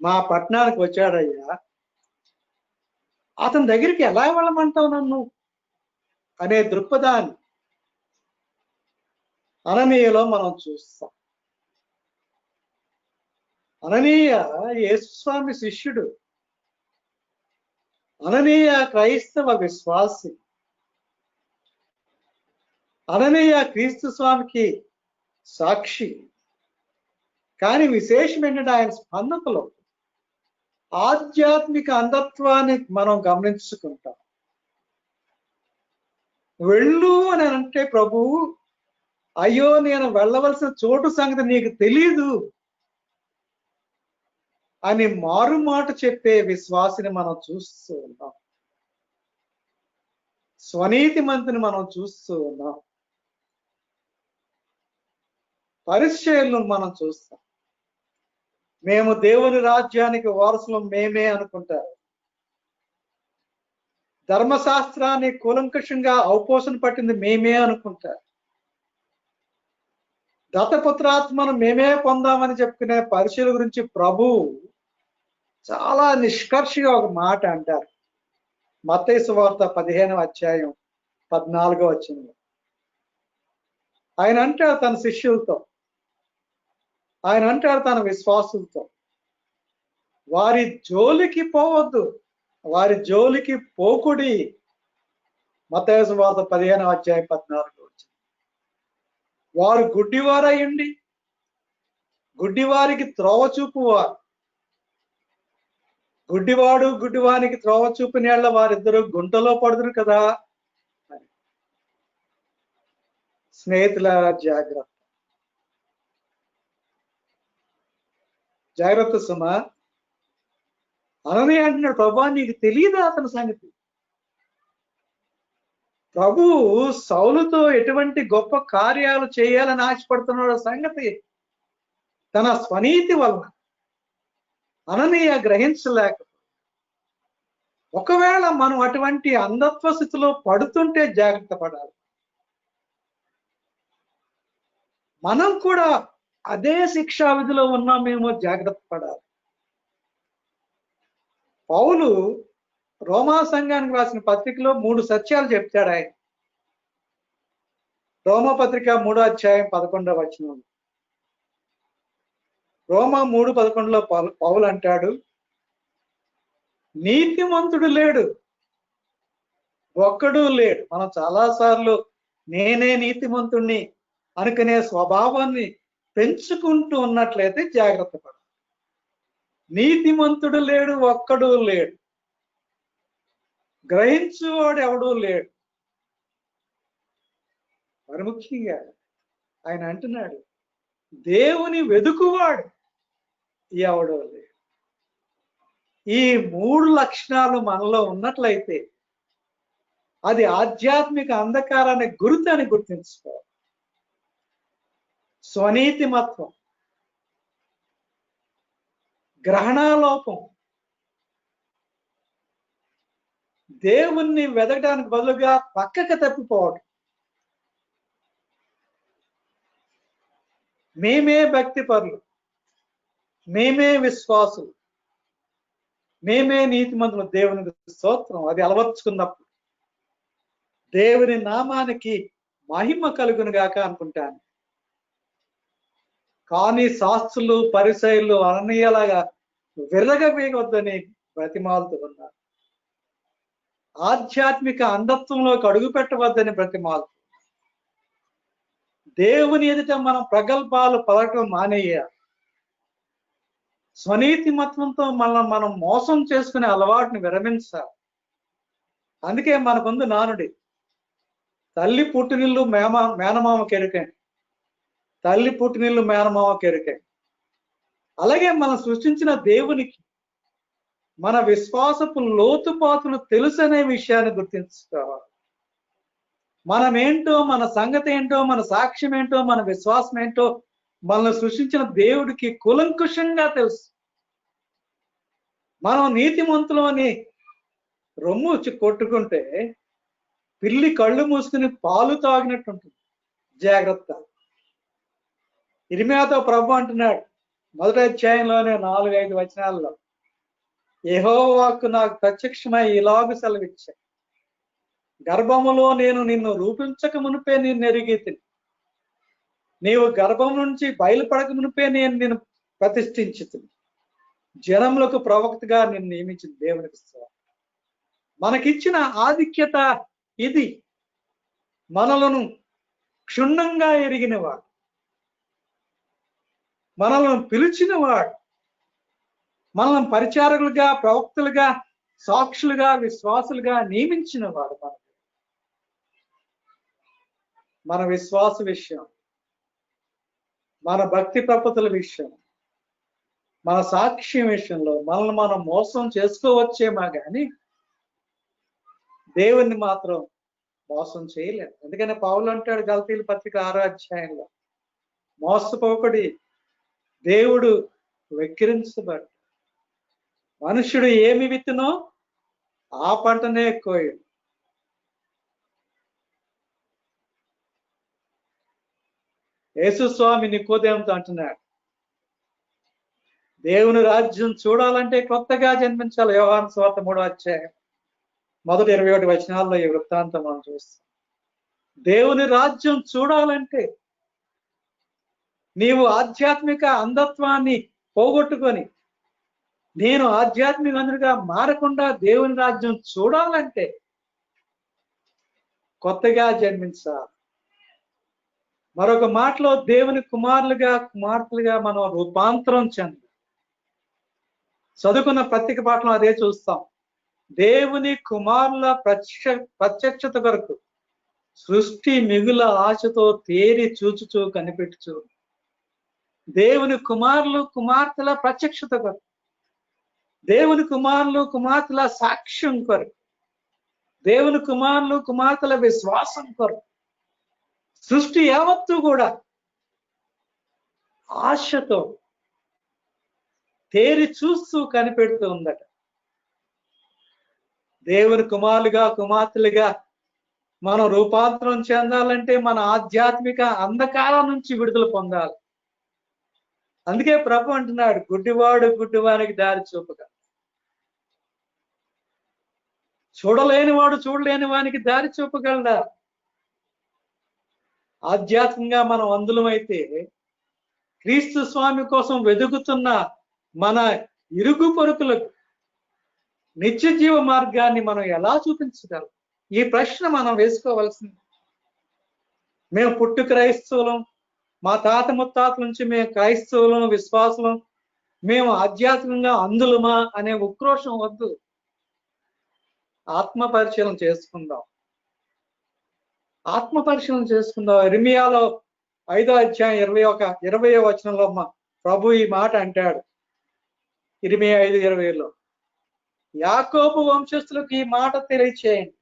మా పట్టణానికి వచ్చాడయ్యా, అతని దగ్గరికి ఎలా వెళ్ళమంటావు నన్ను అనే దృక్పథాన్ని అననీయలో మనం చూస్తాం. అననీయ యేసుస్వామి శిష్యుడు. అననీయ క్రైస్తవ విశ్వాసి. అననీయ క్రీస్తు స్వామికి సాక్షి. కానీ విశేషం ఏంటంటే ఆయన స్పందనలో ఆధ్యాత్మిక అంధత్వాన్ని మనం గమనించుకుంటాం. వెళ్ళు అని అంటే ప్రభువు, అయ్యో నేను వెళ్ళవలసిన చోటు సంగతి నీకు తెలీదు అని మారు మాట చెప్పే విశ్వాసిని మనం చూస్తూ ఉన్నాం. స్వనీతి మంతుని మనం చూస్తూ ఉన్నాం. పరిచయలను మనం చూస్తాం. మేము దేవుని రాజ్యానికి వారసులం మేమే అనుకుంటారు. ధర్మశాస్త్రాన్ని కూలంకషంగా అవపోసన పట్టింది మేమే అనుకుంటారు. దత్తపుత్రాత్మను మేమే పొందామని చెప్పుకునే పరిచయుల గురించి ప్రభు చాలా నిష్కర్షగా ఒక మాట అంటారు. మత్తయి సువార్త 15వ అధ్యాయం 14వ వచనంలో ఆయన అంటారు తన శిష్యులతో, ఆయన అంటారు తన విశ్వాసులతో, వారి జోలికి పోవద్దు, వారి జోలికి పోకుడి. మత్తయి సువార్త 15వ అధ్యాయం 14వ వచనం. వారు గుడ్డివారయ్యండి, గుడ్డివారికి త్రోవ చూపువారు. గుడ్డివాడు గుడ్డివానికి త్రోవ చూపినేళ్ల వారిద్దరూ గుంటలో పడుదురు కదా. స్నేహితుల జాగ్రత్త, జాగ్రత్త సుమా. అననీయ అంటున్నాడు, ప్రభా నీకు తెలియదా అతని సంగతి? ప్రభు సౌలుతో ఎటువంటి గొప్ప కార్యాలు చేయాలని ఆశపడుతున్నాడు సంగతి తన స్వనీతి వలన అననీయ గ్రహించలేక, ఒకవేళ మనం అటువంటి అంధత్వ స్థితిలో పడుతుంటే జాగ్రత్త పడాలి. మనం కూడా అదే శిక్షా విధిలో ఉన్నామేమో జాగ్రత్త పడాలి. పౌలు రోమా సంఘానికి రాసిన పత్రికలో 3 సత్యాలు చెప్తాడు ఆయన. రోమా పత్రిక 3వ అధ్యాయం 11వ వచనం. రోమా 3:11లో పౌలు అంటాడు, నీతిమంతుడు లేడు, ఒక్కడు లేడు. మనం చాలాసార్లు నేనే నీతిమంతుణ్ణి అనుకునే స్వభావాన్ని పెంచుకుంటూ ఉన్నట్లయితే జాగ్రత్త పడాలి. నీతిమంతుడు లేడు, ఒక్కడు లేడు, గ్రహించువాడు ఎవడూ లేడు. మరి ముఖ్యంగా ఆయన అంటున్నాడు, దేవుని వెదుకువాడు ఎవడో లేడు. ఈ 3 లక్షణాలు మనలో ఉన్నట్లయితే అది ఆధ్యాత్మిక అంధకారాన్ని గుర్తు అని గుర్తించుకోవాలి. స్వనీతిమత్వం, గ్రహణాలోపం, దేవుణ్ణి వెదకడానికి బదులుగా పక్కకు తప్పిపోవడం, మేమే భక్తి పరులు, మేమే విశ్వాసులు, మేమే నీతిమంతులు, దేవునికి స్తోత్రం. అది అలవర్చుకున్నప్పుడు దేవుని నామానికి మహిమ కలుగును గాక అనుకుంటాను. కానీ శాస్త్రులు పరిసయ్యులు అననీయలాగా విర్రగవేయవద్దని బ్రతిమాలుతూ ఉన్నారు. ఆధ్యాత్మిక అంధత్వంలోకి అడుగు పెట్టవద్దని బ్రతిమాలుతూ, దేవుని ఎదుట మనం ప్రగల్భాలు పలకడం మానేయాలి. స్వనీతిమత్వంతో మనం మోసం చేసుకునే అలవాటుని విరమించాలి. అందుకే మనకుంది నానుడి, తల్లి పుట్టినిల్లు మేనమామ కెరుకని, తల్లి పుట్టినిల్లు మేనమామ కెరుకని. అలాగే మనం సృష్టించిన దేవునికి మన విశ్వాసపు లోతుపాతులు తెలుసనే విషయాన్ని గుర్తించుకోవాలి. మనమేంటో, మన సంగతి ఏంటో, మన సాక్ష్యం ఏంటో, మన విశ్వాసం ఏంటో మనల్ని సృష్టించిన దేవుడికి కులంకుషంగా తెలుసు. మనం నీతిమంతులు అని రొమ్ము కొట్టుకుంటే పిల్లి కళ్ళు మూసుకుని పాలు తాగినట్టు ఉంటుంది. జాగ్రత్త. ఇర్మీయాతో ప్రభు అంటున్నాడు 1వ అధ్యాయంలోనే 4-5 వచనాల్లో, యెహోవా వాక్కు నాకు ప్రత్యక్షమై ఇలాగు సెలవిచ్చా, గర్భములో నేను నిన్ను రూపించక మునిపే నేను ఎరిగితిని, నీవు గర్భం నుంచి బయలుపడక మునిపే నేను నిన్ను ప్రతిష్ఠించుతుని, జనములకు ప్రవక్తగా నిన్ను నియమించిన దేవునికి స్తోత్రం. మనకిచ్చిన ఆధిక్యత ఇది. మనలను క్షుణ్ణంగా ఎరిగినవాడు, మనల్ని పిలిచినవాడు, మనల్ని పరిచారకులుగా, ప్రవక్తలుగా, సాక్షులుగా, విశ్వాసులుగా నియమించినవాడు. మన విశ్వాస విషయం, మన భక్తి ప్రపత్తుల విషయం, మన సాక్ష్యం విషయంలో మనల్ని మనం మోసం చేసుకోవచ్చేమా కానీ దేవుణ్ణి మాత్రం మోసం చేయలేము. అందుకని పౌలు అంటాడు గలతీయుల పత్రిక 6వ అధ్యాయంలో, మోసపోకడి, దేవుడు వెక్కిరించబడ్డ. మనుష్యుడు ఏమి విత్తునో ఆ పంటనే కోయడు. యేసుస్వామి నికోదేముతో అంటున్నాడు, దేవుని రాజ్యం చూడాలంటే కొత్తగా జన్మించాలి. యోహాను సువార్త 3వ అధ్యాయం మొదటి 21 వచనాల్లో ఈ వృత్తాంతం మనం చూస్తాం. దేవుని రాజ్యం చూడాలంటే నీవు ఆధ్యాత్మిక అంధత్వాన్ని పోగొట్టుకొని నేను ఆధ్యాత్మికంగా మారకుండా దేవుని రాజ్యం చూడాలంటే కొత్తగా జన్మించాలి. మరొక మాటలో దేవుని కుమారులుగా, కుమార్తెలుగా మనం రూపాంతరం చెందాలి. చదువుకున్న ప్రత్యేక పాఠం అదే చూస్తాం. దేవుని కుమారుల ప్రత్యక్షత కొరకు సృష్టి మిగుల ఆశతో తేరి చూచుచూ కనిపెట్టుచు. దేవుని కుమారులు, కుమార్తెల ప్రత్యక్షత కొరకు, దేవుని కుమారులు, కుమార్తెల సాక్ష్యం కొరకు, దేవుని కుమారులు, కుమార్తెల విశ్వాసం కొరకు సృష్టి యావత్తు కూడా ఆశతో తేరి చూస్తూ కనిపెడుతూ ఉందట. దేవుని కుమారులుగా, కుమార్తెలుగా మనం రూపాంతరం చెందాలంటే మన ఆధ్యాత్మిక అంధకారం నుంచి విడుదల పొందాలి. అందుకే ప్రభు అంటున్నాడు, గుడ్డివాడు గుడ్డివానికి దారి చూపగా, చూడలేని వాడు చూడలేని వానికి దారి చూపగలడా? ఆధ్యాత్మికంగా మనం అందులమైతే క్రీస్తు స్వామి కోసం వెతుకుతున్న మన ఇరుగు పొరుకులకు నిత్య జీవ మార్గాన్ని మనం ఎలా చూపించగలం? ఈ ప్రశ్న మనం వేసుకోవాల్సింది. మేము పుట్టు క్రైస్తవులం, మా తాత ముత్తాతల నుంచి మేము క్రైస్తవులం, విశ్వాసులం, మేము ఆధ్యాత్మికంగా అందులమా అనే ఉక్రోషం వద్దు. ఆత్మ పరిశీలన చేసుకుందాం. ఆత్మ పరిశీలన చేసుకుందాం. ఇర్మియాలో 5వ అధ్యాయం 20వ వచనంలో ప్రభు ఈ మాట అంటాడు. ఇర్మియా 5:20లో, యాకోబు వంశస్థులకు ఈ మాట తెలియచేయండి,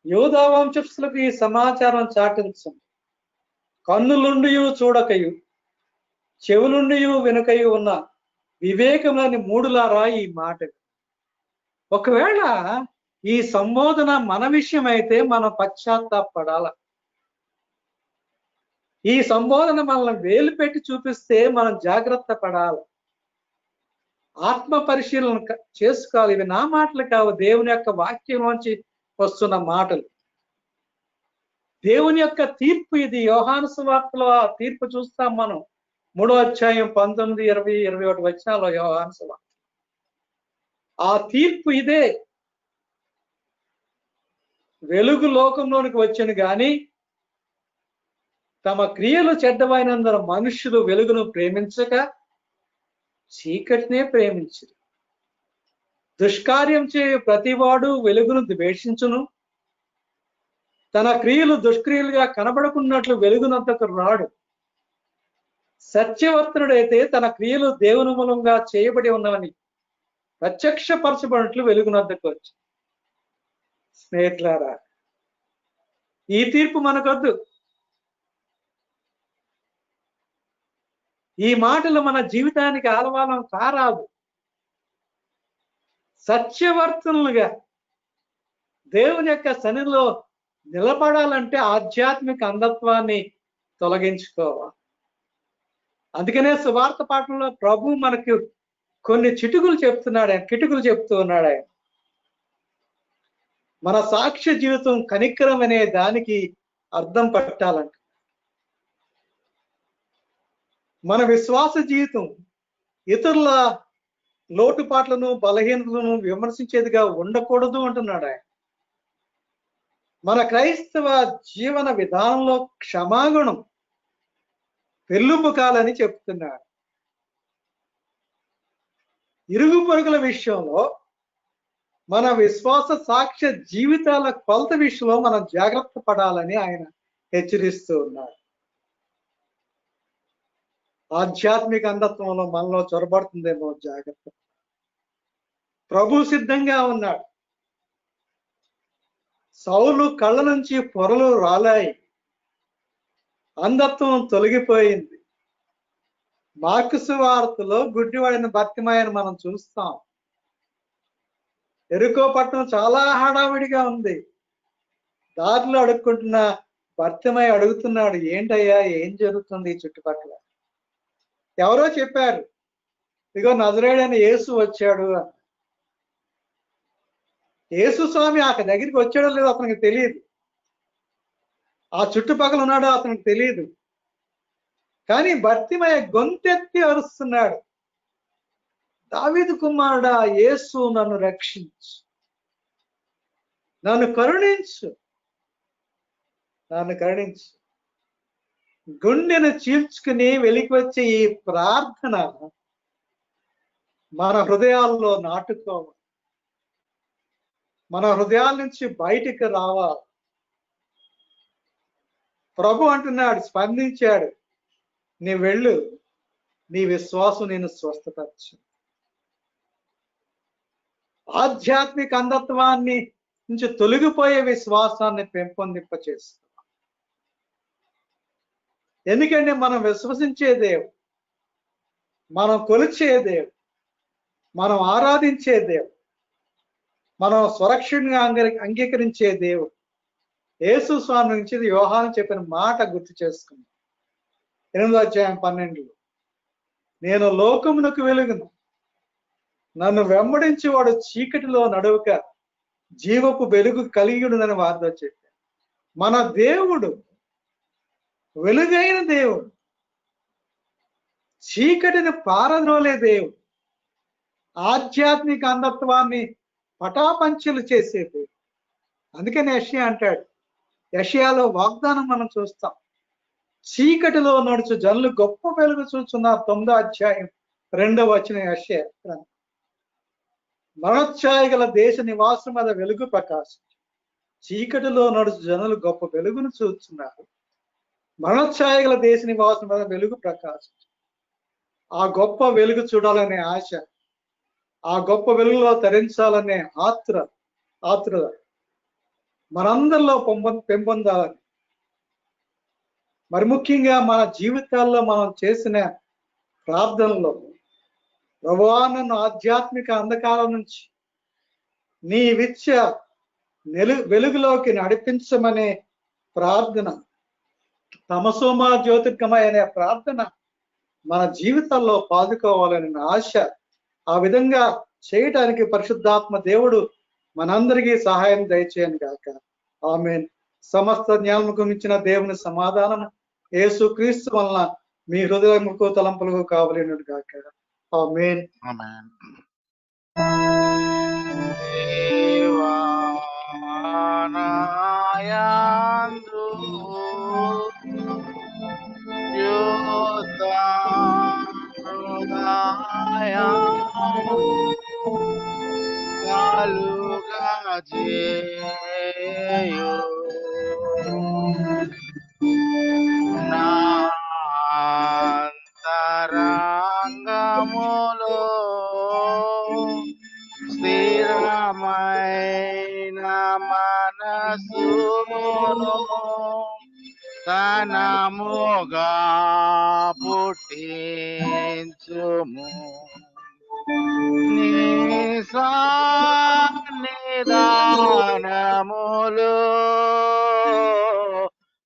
యూదా వంశస్థులకు ఈ సమాచారం చాటించండి. కన్నులుండియు చూడకయు, చెవులుండియు వినకయు ఉన్న వివేకములని మూడులారా ఈ మాట. ఒకవేళ ఈ సంబోధన మన విషయం అయితే మనం పశ్చాత్తాపడాల. ఈ సంబోధన మనల్ని వేలు పెట్టి చూపిస్తే మనం జాగ్రత్త పడాలి. ఆత్మ పరిశీలన చేసుకోవాలి. ఇవి నా మాటలు కావు, దేవుని యొక్క వాక్యంలోంచి వస్తున్న మాటలు. దేవుని యొక్క తీర్పు ఇది. యోహాను సువార్తలో ఆ తీర్పు చూస్తాం మనం. 3వ అధ్యాయం 19, 20, 21 వచనాల్లో యోహాను సువార్త. ఆ తీర్పు ఇదే. వెలుగు లోకంలోనికి వచ్చాను గాని తమ క్రియలు చెడ్డవైనందున మనుష్యులు వెలుగును ప్రేమించక చీకటినే ప్రేమించరు. దుష్కార్యం చేయు ప్రతివాడు వెలుగును ద్వేషించును, తన క్రియలు దుష్క్రియలుగా కనబడుకున్నట్లు వెలుగునంతకు రాడు. సత్యవర్తనుడైతే తన క్రియలు దేవుని మూలంగా చేయబడి ఉన్నవని ప్రత్యక్షపరచబడినట్లు వెలుగునంతకు వచ్చి. స్నేహితులారా, ఈ తీర్పు మనకొద్దు. ఈ మాటలు మన జీవితానికి ఆలవాలం కారాదు. సత్యవర్తనులుగా దేవుని యొక్క సన్నిధిలో నిలబడాలంటే ఆధ్యాత్మిక అంధత్వాన్ని తొలగించుకోవాలి. అందుకనే సువార్త పాఠంలో ప్రభు మనకు కొన్ని కిటుకులు చెప్తూ ఉన్నాడు ఆయన. మన సాక్ష్య జీవితం కనికరం అనే దానికి అర్థం పట్టాలంట. మన విశ్వాస జీవితం ఇతరుల లోటుపాట్లను బలహీనతలను విమర్శించేదిగా ఉండకూడదు అంటున్నాడు ఆయన. మన క్రైస్తవ జీవన విధానంలో క్షమాగుణం పెళ్ళుపుకాలని చెప్తున్నాడు. ఇరుగు పొరుగుల విషయంలో మన విశ్వాస సాక్ష్య జీవితాల కొలత విషయంలో మనం జాగ్రత్త పడాలని ఆయన హెచ్చరిస్తూ ఉన్నాడు. ఆధ్యాత్మిక అంధత్వంలో మనలో చొరబడుతుందేమో జాగ్రత్త. ప్రభు సిద్ధంగా ఉన్నాడు. సౌలు కళ్ళ నుంచి పొరలు రాలాయి, అంధత్వం తొలగిపోయింది. మార్కు సువార్తలో గుడ్డివాడిన బర్తిమాయను మనం చూస్తాం. ఎరుకో పట్టణం చాలా హడావిడిగా ఉంది. దారిలో అడుక్కుంటున్న బర్తిమాయ అడుగుతున్నాడు, ఏంటయ్యా ఏం జరుగుతుంది ఈ చుట్టుపక్కల? ఎవరో చెప్పారు, ఇగో నజరేయుడైన యేసు వచ్చాడు అని. యేసు స్వామి ఆ దగ్గరికి వచ్చాడో లేదో అతనికి తెలియదు, ఆ చుట్టుపక్కల ఉన్నాడో అతనికి తెలియదు. కానీ బర్తిమయ గొంతెత్తి అరుస్తున్నాడు, దావీదు కుమారుడా యేసు నన్ను రక్షించు, నన్ను కరుణించు, నన్ను కరుణించు. గుండెను చీల్చుకుని వెలికి వచ్చే ఈ ప్రార్థన మన హృదయాల్లో నాటుకోవాలి, మన హృదయాల నుంచి బయటికి రావాలి. ప్రభు అంటున్నాడు, స్పందించాడు, నీ వెళ్ళు, నీ విశ్వాసం నేను స్వస్థపరచు. ఆధ్యాత్మిక అంధత్వాన్ని నుంచి తొలగిపోయే విశ్వాసాన్ని పెంపొందింపచేస్తుంది. ఎందుకంటే మనం విశ్వసించే దేవుడు, మనం కొలిచే దేవుడు, మనం ఆరాధించే దేవుడు, మనం సురక్షణగా అంగీకరించే దేవుడు యేసు స్వామి నుంచి యోహాను చెప్పిన మాట గుర్తు చేసుకున్నాం. 8వ అధ్యాయం 12లో, నేను లోకమునకు వెలుగును, నన్ను వెంబడించి వాడు చీకటిలో నడువక జీవపు వెలుగు కలిగియుడునని వారితో చెప్పారు. మన దేవుడు వెలుగైన దేవుడు, చీకటిని పారద్రోలే దేవుడు, ఆధ్యాత్మిక అంధత్వాన్ని పటాపంచలు చేసే దేవుడు. అందుకని యెషయా అంటాడు, యెషయాలో వాగ్దానం మనం చూస్తాం, చీకటిలో నడుచు జనులు గొప్ప వెలుగు చూస్తున్న 9వ అధ్యాయం 2వ వచనం యెషయా. మరణఛాయ గల దేశ నివాసం మీద వెలుగు ప్రకాశం, చీకటిలో నడుచు జనులు గొప్ప వెలుగును చూస్తున్నారు. మరణఛాయ గల దేశ నివాసం మీద వెలుగు ప్రకాశం. ఆ గొప్ప వెలుగు చూడాలనే ఆశ, ఆ గొప్ప వెలుగులో తరించాలనే ఆత్రుత మనందరిలో పెంపొందాలని, మరి ముఖ్యంగా మన జీవితాల్లో మనం చేసిన ప్రార్థనలో, ప్రభువా నన్ను ఆధ్యాత్మిక అంధకారం నుంచి నీ విద్య వెలుగులోకి నడిపించమనే ప్రార్థన, తమసోమా జ్యోతిర్గమయ అనే ప్రార్థన మన జీవితాల్లో పాదుకోవాలని ఆశ. ఆ విధంగా చేయటానికి పరిశుద్ధాత్మ దేవుడు మనందరికీ సహాయం దయచేయను గాక. ఆమేన్. సమస్త జ్ఞానముకు మించిన దేవుని సమాధానం యేసు క్రీస్తు వలన మీ హృదయముకు తలంపులకు కావలేను గాక. ఆమేన్. ఆమేన్. దేవానాయందు కలుగజేయు నా అంతరంగములో స్థిరమైన మనసును తనముగా పుట్టించుము. నీ సన్నిధానములో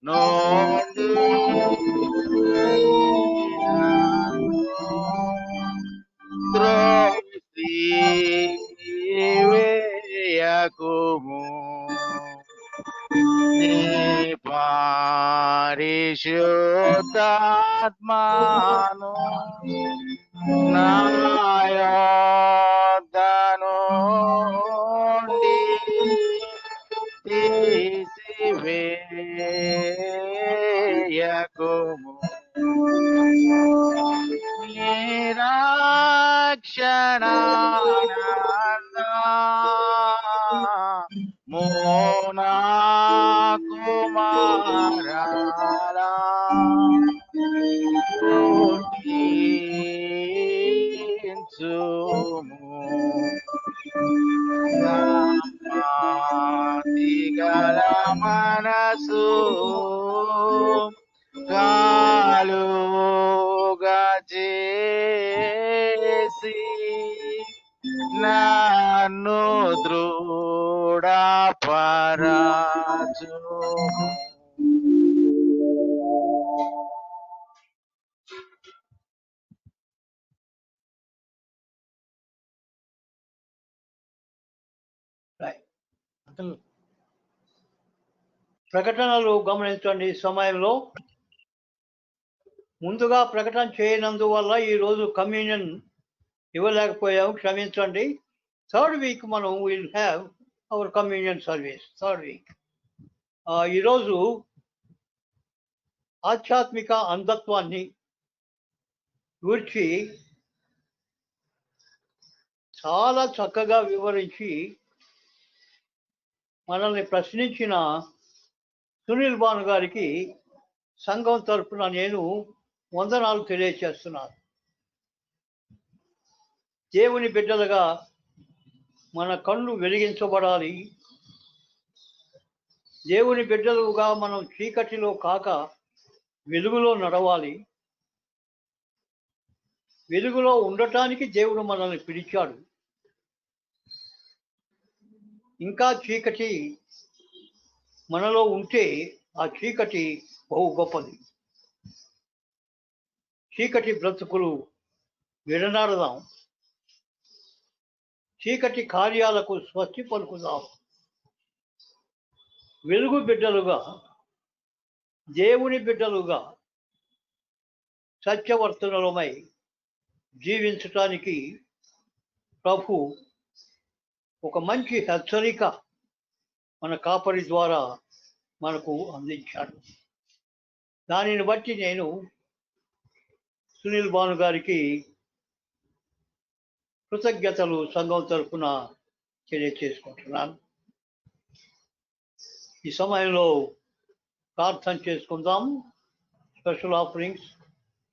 నుండి త్రోసివేయకుము. నీ పరిశుద్ధాత్మను నాయో గల మనసు కాలుగా చేసి నన్ను దృఢపరచు. ప్రకటనలు గమనించండి. ఈ సమయంలో ముందుగా ప్రకటన చేయనందువల్ల ఈరోజు కమ్యూనియన్ ఇవ్వలేకపోయాము, క్షమించండి. థర్డ్ వీక్ మనం will have our communion service. Third week ఈరోజు ఆధ్యాత్మిక అంధత్వాన్ని గురించి చాలా చక్కగా వివరించి మనల్ని ప్రశ్నించిన సునీల్ భాను గారికి సంఘం తరఫున నేను వందనాలు తెలియచేస్తున్నాను. దేవుని బిడ్డలుగా మన కళ్ళు వెలిగించబడాలి. దేవుని బిడ్డలుగా మనం చీకటిలో కాక వెలుగులో నడవాలి. వెలుగులో ఉండటానికి దేవుడు మనల్ని పిలిచాడు. ఇంకా చీకటి మనలో ఉంటే ఆ చీకటి బహు గొప్పది. చీకటి బ్రతుకులు విడనాడదాం. చీకటి కార్యాలకు స్వస్తి పలుకుదాం. వెలుగు బిడ్డలుగా, దేవుని బిడ్డలుగా సత్యవర్తనలమై జీవించటానికి ప్రభు ఒక మంచి హెచ్చరిక మన కాపరి ద్వారా మనకు అందించాడు. దానిని బట్టి నేను సునీల్ భాను గారికి కృతజ్ఞతలు సంఘం తరఫున తెలియచేసుకుంటున్నాను. ఈ సమయంలో ప్రార్థన చేసుకుందాం. స్పెషల్ ఆఫరింగ్స్,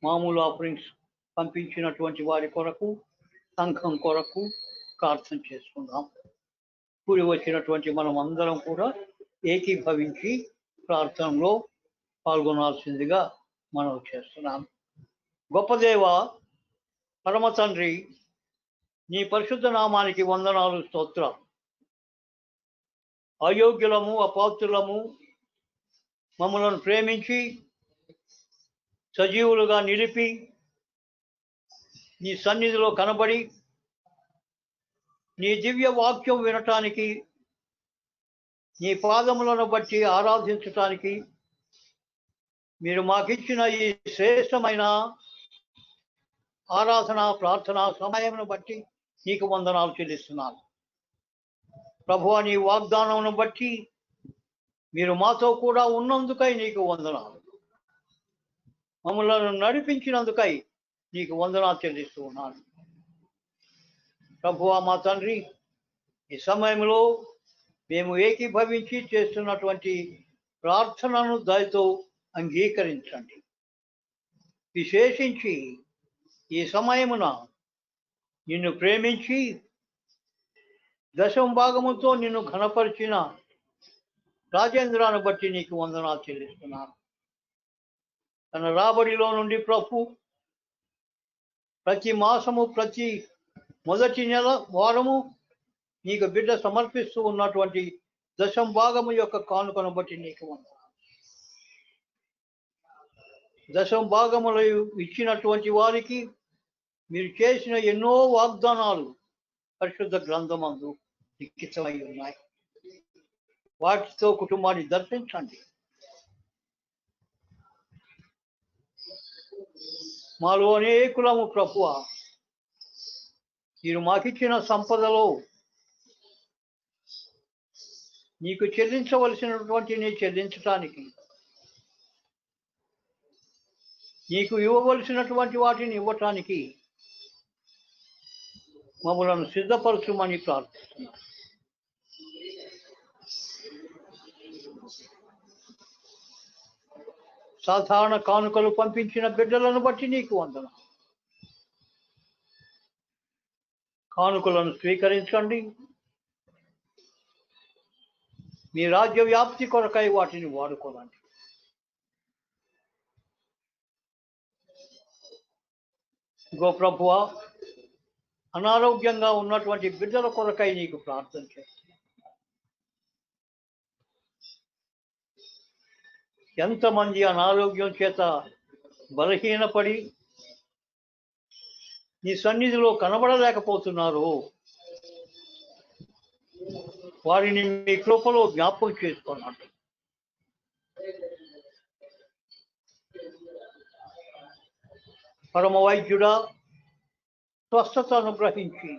మామూలు ఆఫరింగ్స్ పంపించినటువంటి వారి కొరకు, సంఘం కొరకు ప్రార్థన చేసుకుందాం. కూడి వచ్చినటువంటి మనం అందరం కూడా ఏకీభవించి ప్రార్థనలో పాల్గొనాల్సిందిగా మనం చేస్తున్నాం. గొప్ప దేవ, పరమ తండ్రి, నీ పరిశుద్ధ నామానికి వందనాలు, స్తోత్రాలు. అయోగ్యులము, అపాత్రులము మమ్మలను ప్రేమించి సజీవులుగా నిలిపి నీ సన్నిధిలో కనబడి నీ దివ్య వాక్యం వినటానికి, నీ పాదములను బట్టి ఆరాధించటానికి మీరు మాకిచ్చిన ఈ శ్రేష్టమైన ఆరాధన ప్రార్థన సమయమును బట్టి నీకు వందనాలు చెల్లిస్తున్నాను. ప్రభువా, నీ వాగ్దానమును బట్టి మీరు మాతో కూడా ఉన్నందుకై నీకు వందనాలు. మమ్మల్ని నడిపించినందుకై నీకు వందనాలు చెల్లిస్తూ ఉన్నాను. ప్రభువా మా తండ్రి, ఈ సమయంలో మేము ఏకీభవించి చేస్తున్నటువంటి ప్రార్థనను దయతో అంగీకరించండి. విశేషించి ఈ సమయమున నిన్ను ప్రేమించి దశమ భాగముతో నిన్ను ఘనపరిచిన రాజేంద్రాన్ని బట్టి నీకు వందనాలు చెల్లిస్తున్నాను. తన రాబడిలో నుండి ప్రభు ప్రతి మాసము, ప్రతి మొదటి నెల, వారము నీకు బిడ్డ సమర్పిస్తూ ఉన్నటువంటి దశమ భాగము యొక్క కానుకను బట్టి నీకు వందనాలు. దశమ భాగములు ఇచ్చినటువంటి వారికి మీరు చేసిన ఎన్నో వాగ్దానాలు పరిశుద్ధ గ్రంథమందు లిఖితమై ఉన్నాయి. వాటితో కుటుంబాన్ని దర్శించండి. మాలో అనేకులము ప్రభువా, మీరు మాకిచ్చిన సంపదలో నీకు చెల్లించవలసినటువంటి నీ చెల్లించటానికి, నీకు ఇవ్వవలసినటువంటి వాటిని ఇవ్వటానికి మమ్మలను సిద్ధపరచుమని ప్రార్థిస్తున్నాను. సాధారణ కానుకలు పంపించిన బిడ్డలను బట్టి నీకు వందనాలు. కానుకలను స్వీకరించండి. మీ రాజ్య వ్యాప్తి కొరకై వాటిని వాడుకోనండి. గో ప్రభువా, అనారోగ్యంగా ఉన్నటువంటి బిడ్డల కొరకై నీకు ప్రార్థన చేస్తున్నాను. ఎంతమంది అనారోగ్యం చేత బలహీనపడి నీ సన్నిధిలో కనబడలేకపోతున్నారు, వారిని మీ కృపలో జ్ఞాపకం చేసుకున్నాడు. పరమ వైద్యుడా, స్వస్థత అనుగ్రహించి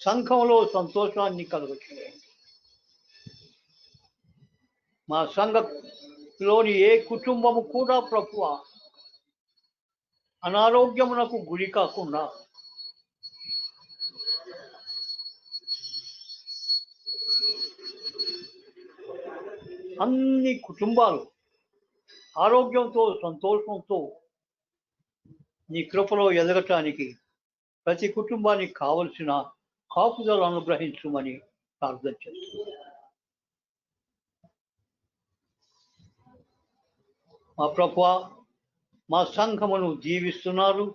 సంఘంలో సంతోషాన్ని కలుగచేయండి. మా సంఘంలోని ఏ కుటుంబము కూడా ప్రభువా అనారోగ్యమునకు గురి కాకుండా అన్ని కుటుంబాలు ఆరోగ్యంతో సంతోషంతో నీ కృపలో ఎదగటానికి ప్రతి కుటుంబానికి కావలసిన కాపుదల అనుగ్రహించమని ప్రార్థన చేస్తున్నాను. మా ప్రభువా, మా సంఘమును జీవిస్తున్నారు,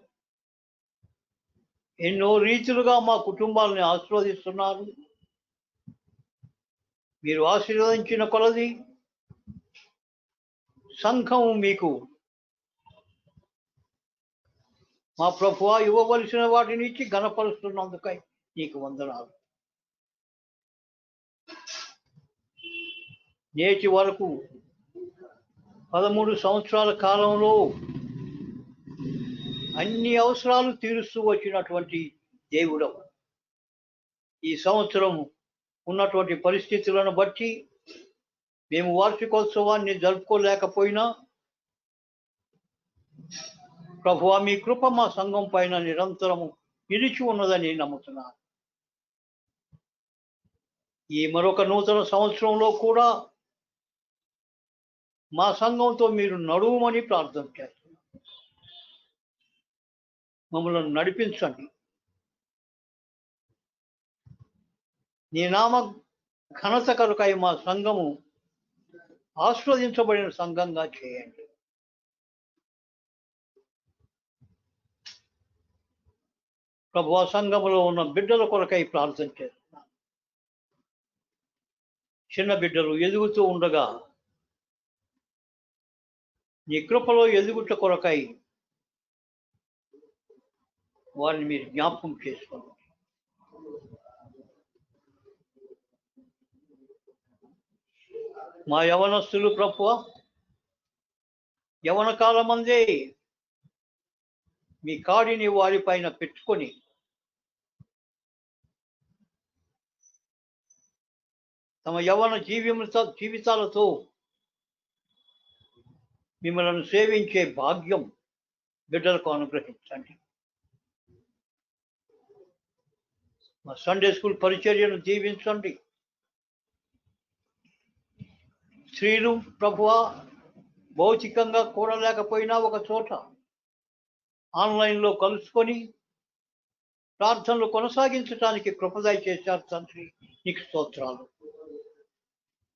ఎన్నో రీతులుగా మా కుటుంబాలని ఆశీర్వదిస్తున్నారు. మీరు ఆశీర్వదించిన కొలది సంఘం మీకు మా ప్రభువా ఇవ్వవలసిన వాటిని ఇచ్చి ఘనపరుస్తున్నందుకై నీకు వందనాలు. నేటి వరకు 13 సంవత్సరాల కాలంలో అన్ని అవసరాలు తీరుస్తూ వచ్చినటువంటి దేవుడవు, ఈ సంవత్సరం ఉన్నటువంటి పరిస్థితులను బట్టి మేము వార్షికోత్సవాన్ని జరుపుకోలేకపోయినా ప్రభువా మీ కృప మా సంఘం పైన నిరంతరము నిలిచి ఉన్నదని నమ్ముతున్నాను. ఈ మరొక నూతన సంవత్సరంలో కూడా మా సంఘంతో మీరు నడువమని ప్రార్థన చేస్తున్నాం. మమ్మల్ని నడిపించండి. నీ నామ ఘనత కొరకై మా సంఘము ఆస్వాదించబడిన సంఘంగా చేయండి. ప్రభువా, సంఘములో ఉన్న బిడ్డల కొరకై ప్రార్థన చేస్తున్నాను. చిన్న బిడ్డలు ఎదుగుతూ ఉండగా నీ కృపలో ఎదుగుట కొరకై వారిని మీరు జ్ఞాపకం చేసుకోండి. మా యవనస్తులు ప్రభువా యవన కాలమందే మీ కాడిని వారి పైన పెట్టుకొని తమ యవన జీవితాలతో మిమ్మల్ని సేవించే భాగ్యం బిడ్డలకు అనుగ్రహించండి. మా సండే స్కూల్ పరిచర్యను దీవించండి. స్త్రీలు ప్రభువా భౌతికంగా కూడలేకపోయినా ఒక చోట ఆన్లైన్లో కలుసుకొని ప్రార్థనలు కొనసాగించడానికి కృపదయ చేశారు తండ్రి, నీకు స్తోత్రాలు.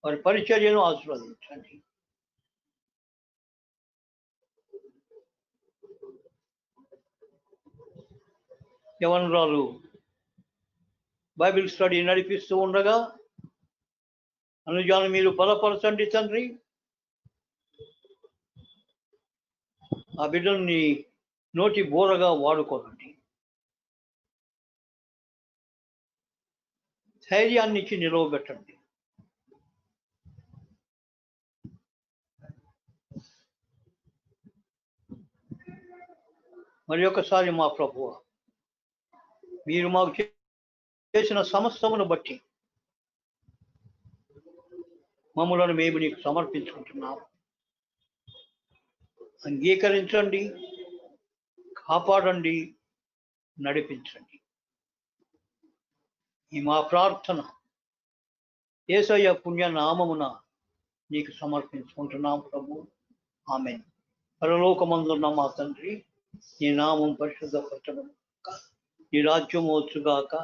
వారి పరిచర్యను ఆశీర్వదించండి. యవనురాలు బైబిల్ స్టడీ నడిపిస్తూ ఉండగా అనుజాను మీరు బలపరచండి తండ్రి. ఆ బిడ్డల్ని నోటి బోరగా వాడుకోనండి. ధైర్యాన్ని ఇచ్చి నిలవబెట్టండి. మరి ఒకసారి మా ప్రభువ మీరు మాకు చేసిన సమస్తమును బట్టి మమ్మలను మేము నీకు సమర్పించుకుంటున్నాము. అంగీకరించండి, కాపాడండి, నడిపించండి. ఈ మా ప్రార్థన యేసయ్య పుణ్య నామమున నీకు సమర్పించుకుంటున్నాం ప్రభు. ఆమేన్. పరలోకమందున్న మా తండ్రి, నీ నామం పరిశుద్ధపరచబడుగాక, నీ రాజ్యం వచ్చుగాక,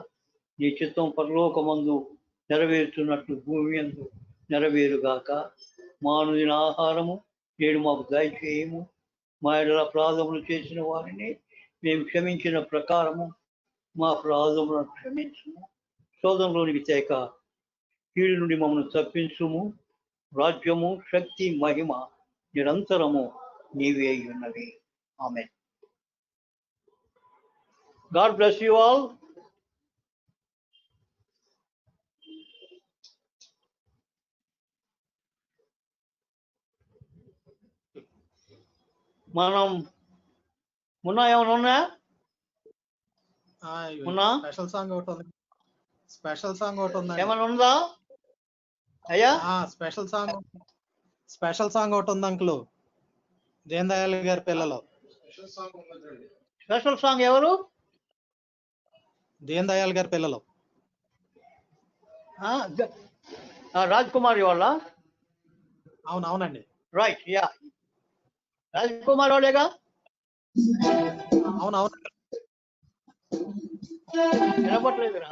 నీ చిత్తం పరలోకమందు నెరవేరుతున్నట్లు భూమి యందు నెరవేరుగాక. మానుదిన ఆహారము నేడు మాకు దయచేయము. మా ఎడల అపరాధములు చేసిన వారిని మేము క్షమించిన ప్రకారము మా అపరాధములను క్షమించుము. శోధనలోనికి తేక కీడు నుండి మమ్మల్ని తప్పించుము. రాజ్యము, శక్తి, మహిమ నిరంతరము నీవే అయి ఉన్నవి. ఆమేన్. God bless you all. మనం ఏమైనా ఉన్నాయా? స్పెషల్ సాంగ్ ఒకటి ఉంది. స్పెషల్ సాంగ్ ఒకటి ఉందండి. ఏమైనా ఉందా అయ్యా? స్పెషల్ సాంగ్ ఒకటి ఉంది అంకుల్. దీన్ దయాళ్ గారి పిల్లలు. స్పెషల్ సాంగ్ ఎవరు? దీన్ దయాళ్ గారి పిల్లలు. రాజ్ కుమార్ వాళ్ళ? అవునవునండి. రైట్, యా, రాజ్ కుమార్ వాళ్ళేగా? అవునవును. వినపట్లేదురా?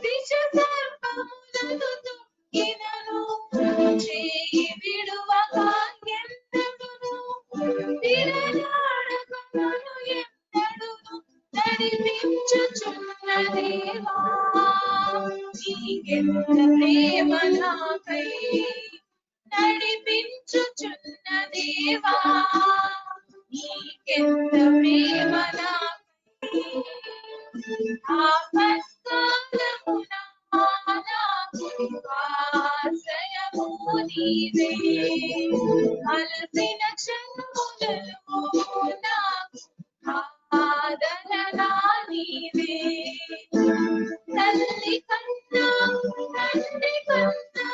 విష సర్పములను తొక్కినను చేయి విడువక ఎన్నడును విడనాడకను ఎన్నడును నడిపించుచున్న దేవా నీకెంత ప్రేమ నాకై నడిపించుచున్న దేవా నీకెంత ప్రేమ నాకై ఆపత్కాలమున నాకు ఆశ్రయము నీవే అలసిన క్షణములలో నాకు ఆదరణ నీవే తల్లి కన్నా తండ్రి కన్నా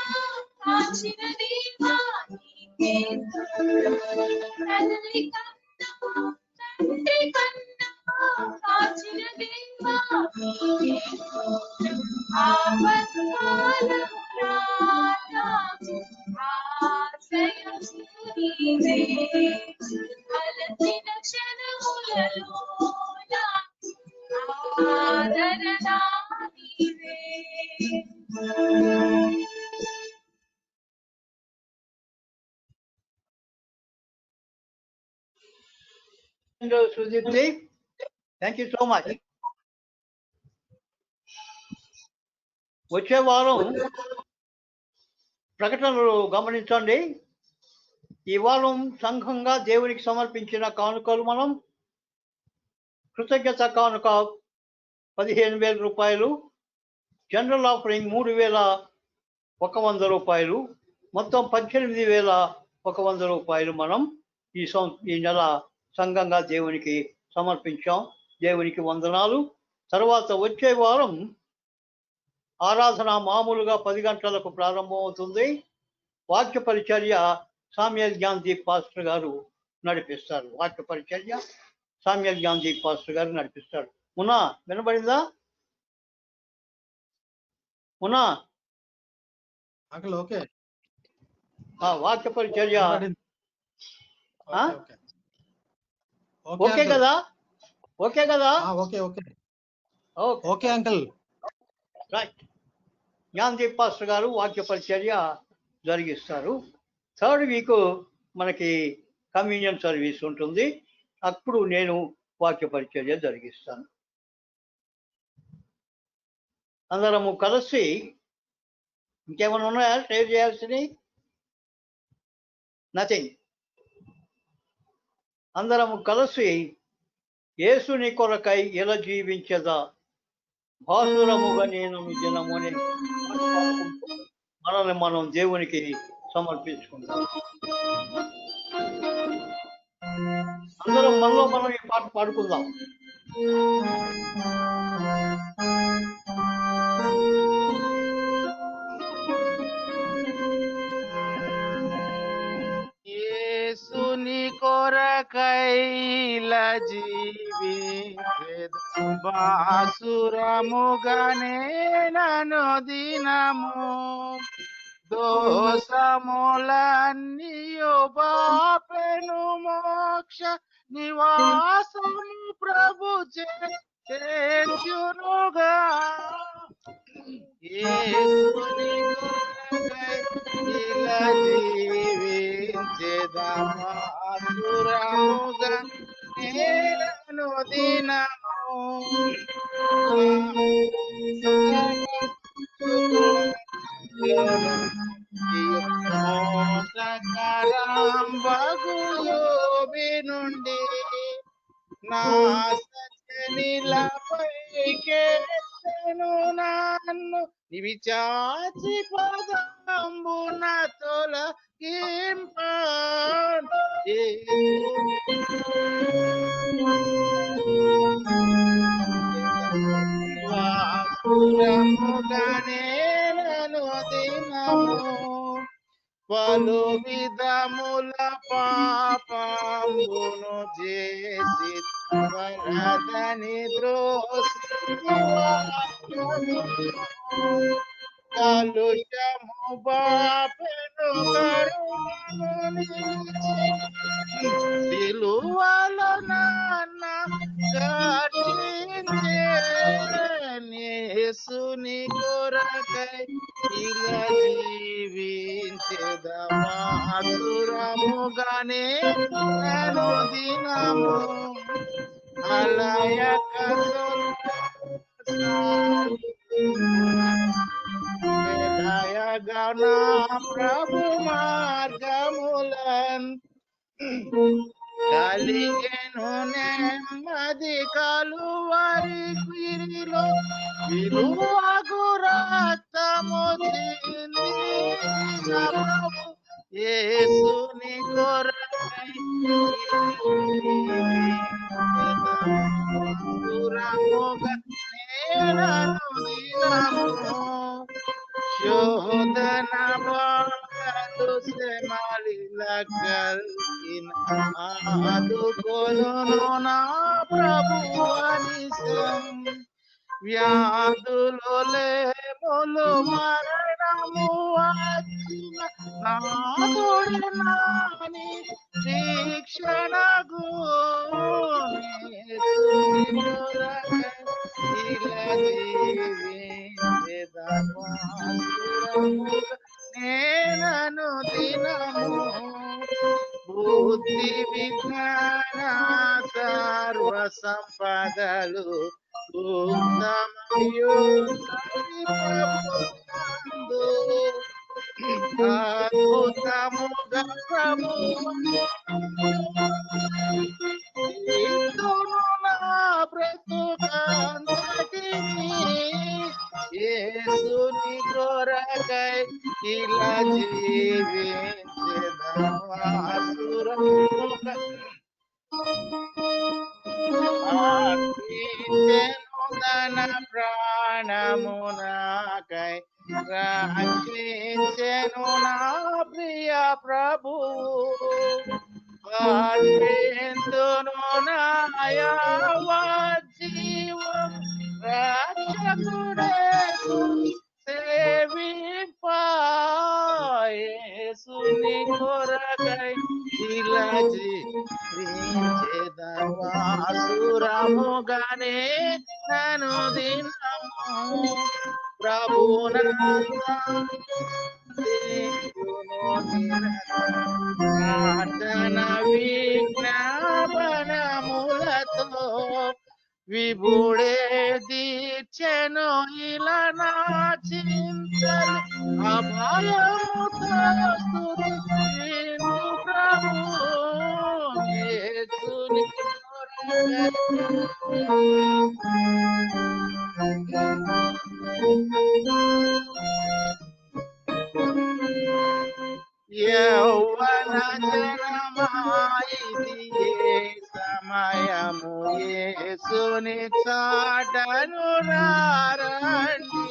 కాచిన దేవా నీకే తల్లి కన్నా తండ్రి కన్నా కాచిన దేవా నీకే ఆపత్కాలమున నాకు ఆశ్రయము నీవే అలసిన క్షణములలో నాకు ఆదరణ నీవే సుజిత్రి, థ్యాంక్ యూ సో మచ్. వచ్చే వారం ప్రకటనలు గమనించండి. ఈ వారం సంఘంగా దేవునికి సమర్పించిన కానుకలు మనం కృతజ్ఞత కానుక 15,000 రూపాయలు, జనరల్ ఆఫరింగ్ 3,100 రూపాయలు, మొత్తం 18,100 రూపాయలు మనం ఈ నెల సంఘంగా దేవునికి సమర్పించాం. దేవునికి వందనాలు. తర్వాత వచ్చే వారం ఆరాధన మామూలుగా 10 గంటలకు ప్రారంభమవుతుంది. వాక్య పరిచర్య సామ్యూయల్ జ్ఞానదీప్ పాస్టర్ గారు నడిపిస్తారు. వాక్య పరిచర్య సామ్యూయల్ జ్ఞానదీప్ పాస్టర్ గారు నడిపిస్తారు. మున్నా, వినబడిందా? మున్నా అంకుల్ ఓకే వాక్య పరిచర్య ఓకే ఓకే కదా? ఓకే కదా? Okay okay okay uncle. Right. Gnanadeep pastor గారు వాక్య పరిచర్య జరిగిస్తారు. 3rd వీక్ మనకి కమ్యూనియన్ సర్వీస్ ఉంటుంది. అప్పుడు నేను వాక్య పరిచర్య జరిగిస్తాను. అందరము కలిసి ఇంకేమైనా ఉన్నాయా షేర్ చేయాల్సినవి? నథింగ్. అందరము కలిసి యేసుని కొరకై ఎలా జీవించదా భాసురముగా నేను జనము అని మనల్ని మనం దేవునికి సమర్పించుకుంటాం. అందరం మనలో మనం ఈ పాట పాడుకుందాం. యేసుని కొరకైలా జీవించెదను బాసురముగానే నను దినము దోషములన్నీయు బాపెను మోక్ష నివాసము ప్రభు చేర్చునుగా యేసుని కొరకై ఇలా జీవించెదమాసురముగా నేను దినము మోసకరంబగుయోబి నుండి నా సజనిలపైకెత్తెను నన్ను నివిచాచి పదంబున తొలగింప వాసురముగానే నను దినము పలు విధముల పాపమును చేసి వరదని ద్రోసి కలుషము బాపెను కరుణను సిలువలో నాన్న కట్టించే యేసుని కొరకై ఇలా జీవించెదమా సురముగానే నను దినము అలయక వెలయగన ప్రభు మార్గములన్ కలిగెను నెమ్మది కలువరి గిరిలో విలువగు రక్తము చిందిన ప్రభు యేసుని కొరకై సురముగా నేనను దినము శోధన బాధలు శ్రమలిల కలిగిన ఆదుకొనును నా ప్రభువు నిశం వ్యాధులు లేములు మరణము వచ్చిన నాదుడి నాని శిక్షణకు నేనను దినము బుద్ధి విజ్ఞాన సర్వ సంపదలు ఉత్తమయు అద్భుతముగా ప్రభువు నా బ్రతుకంతటిని యేసుని కొరకై ఇలా జీవించెదమా సురముగా తన ప్రాణమునాకై రక్షించెను నా ప్రియ ప్రభువు అర్పింతును నాయవ జీవం రక్షకుడేసు సేవింప యేసుని కొరకై ఇలా జీవించెదమా సురముగానే నను దినము ప్రార్థన విజ్ఞాపనములతో విభుడే దీర్చెను ఇలా నా చింతలు అభయముతో స్తుతింతు ప్రభు యేసుని యౌవన జనమాయిది సమయము యేసుని చాటను నారండి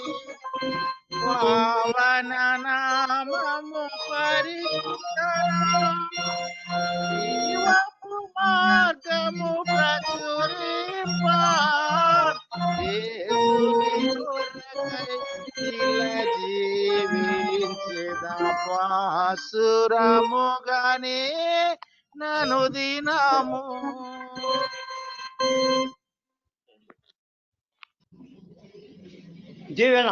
పావన నామము పరిశుద్ధ మార్గము ప్రచురింప యేసుని కొరకై ఇలా జీవించెదమా సురముగానే నను దినము దీవెన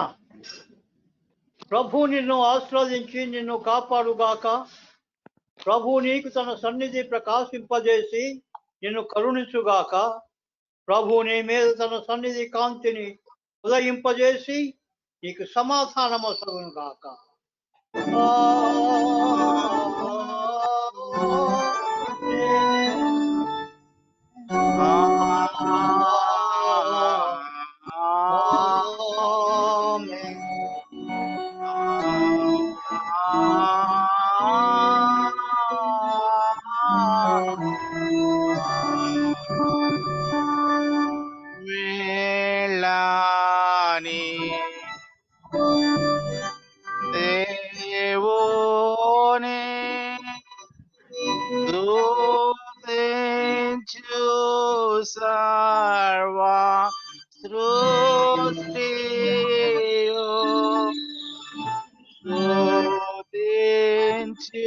ప్రభు నిన్ను ఆశీర్వదించి నిన్ను కాపాడుగాక. ప్రభు నీకు తన సన్నిధి ప్రకాశింపజేసి నిన్ను కరుణించుగాక. ప్రభు నీ మీద తన సన్నిధి కాంతిని ఉదయింపజేసి నీకు సమాధానము సగును గాక. వేళాని దేవుని స్తుతించు సర్వ సృష్టియు స్తుతించు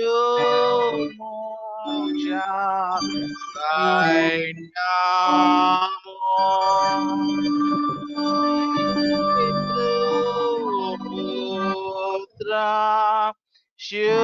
మోక్ష సైన్యము శుద్ధాత్మా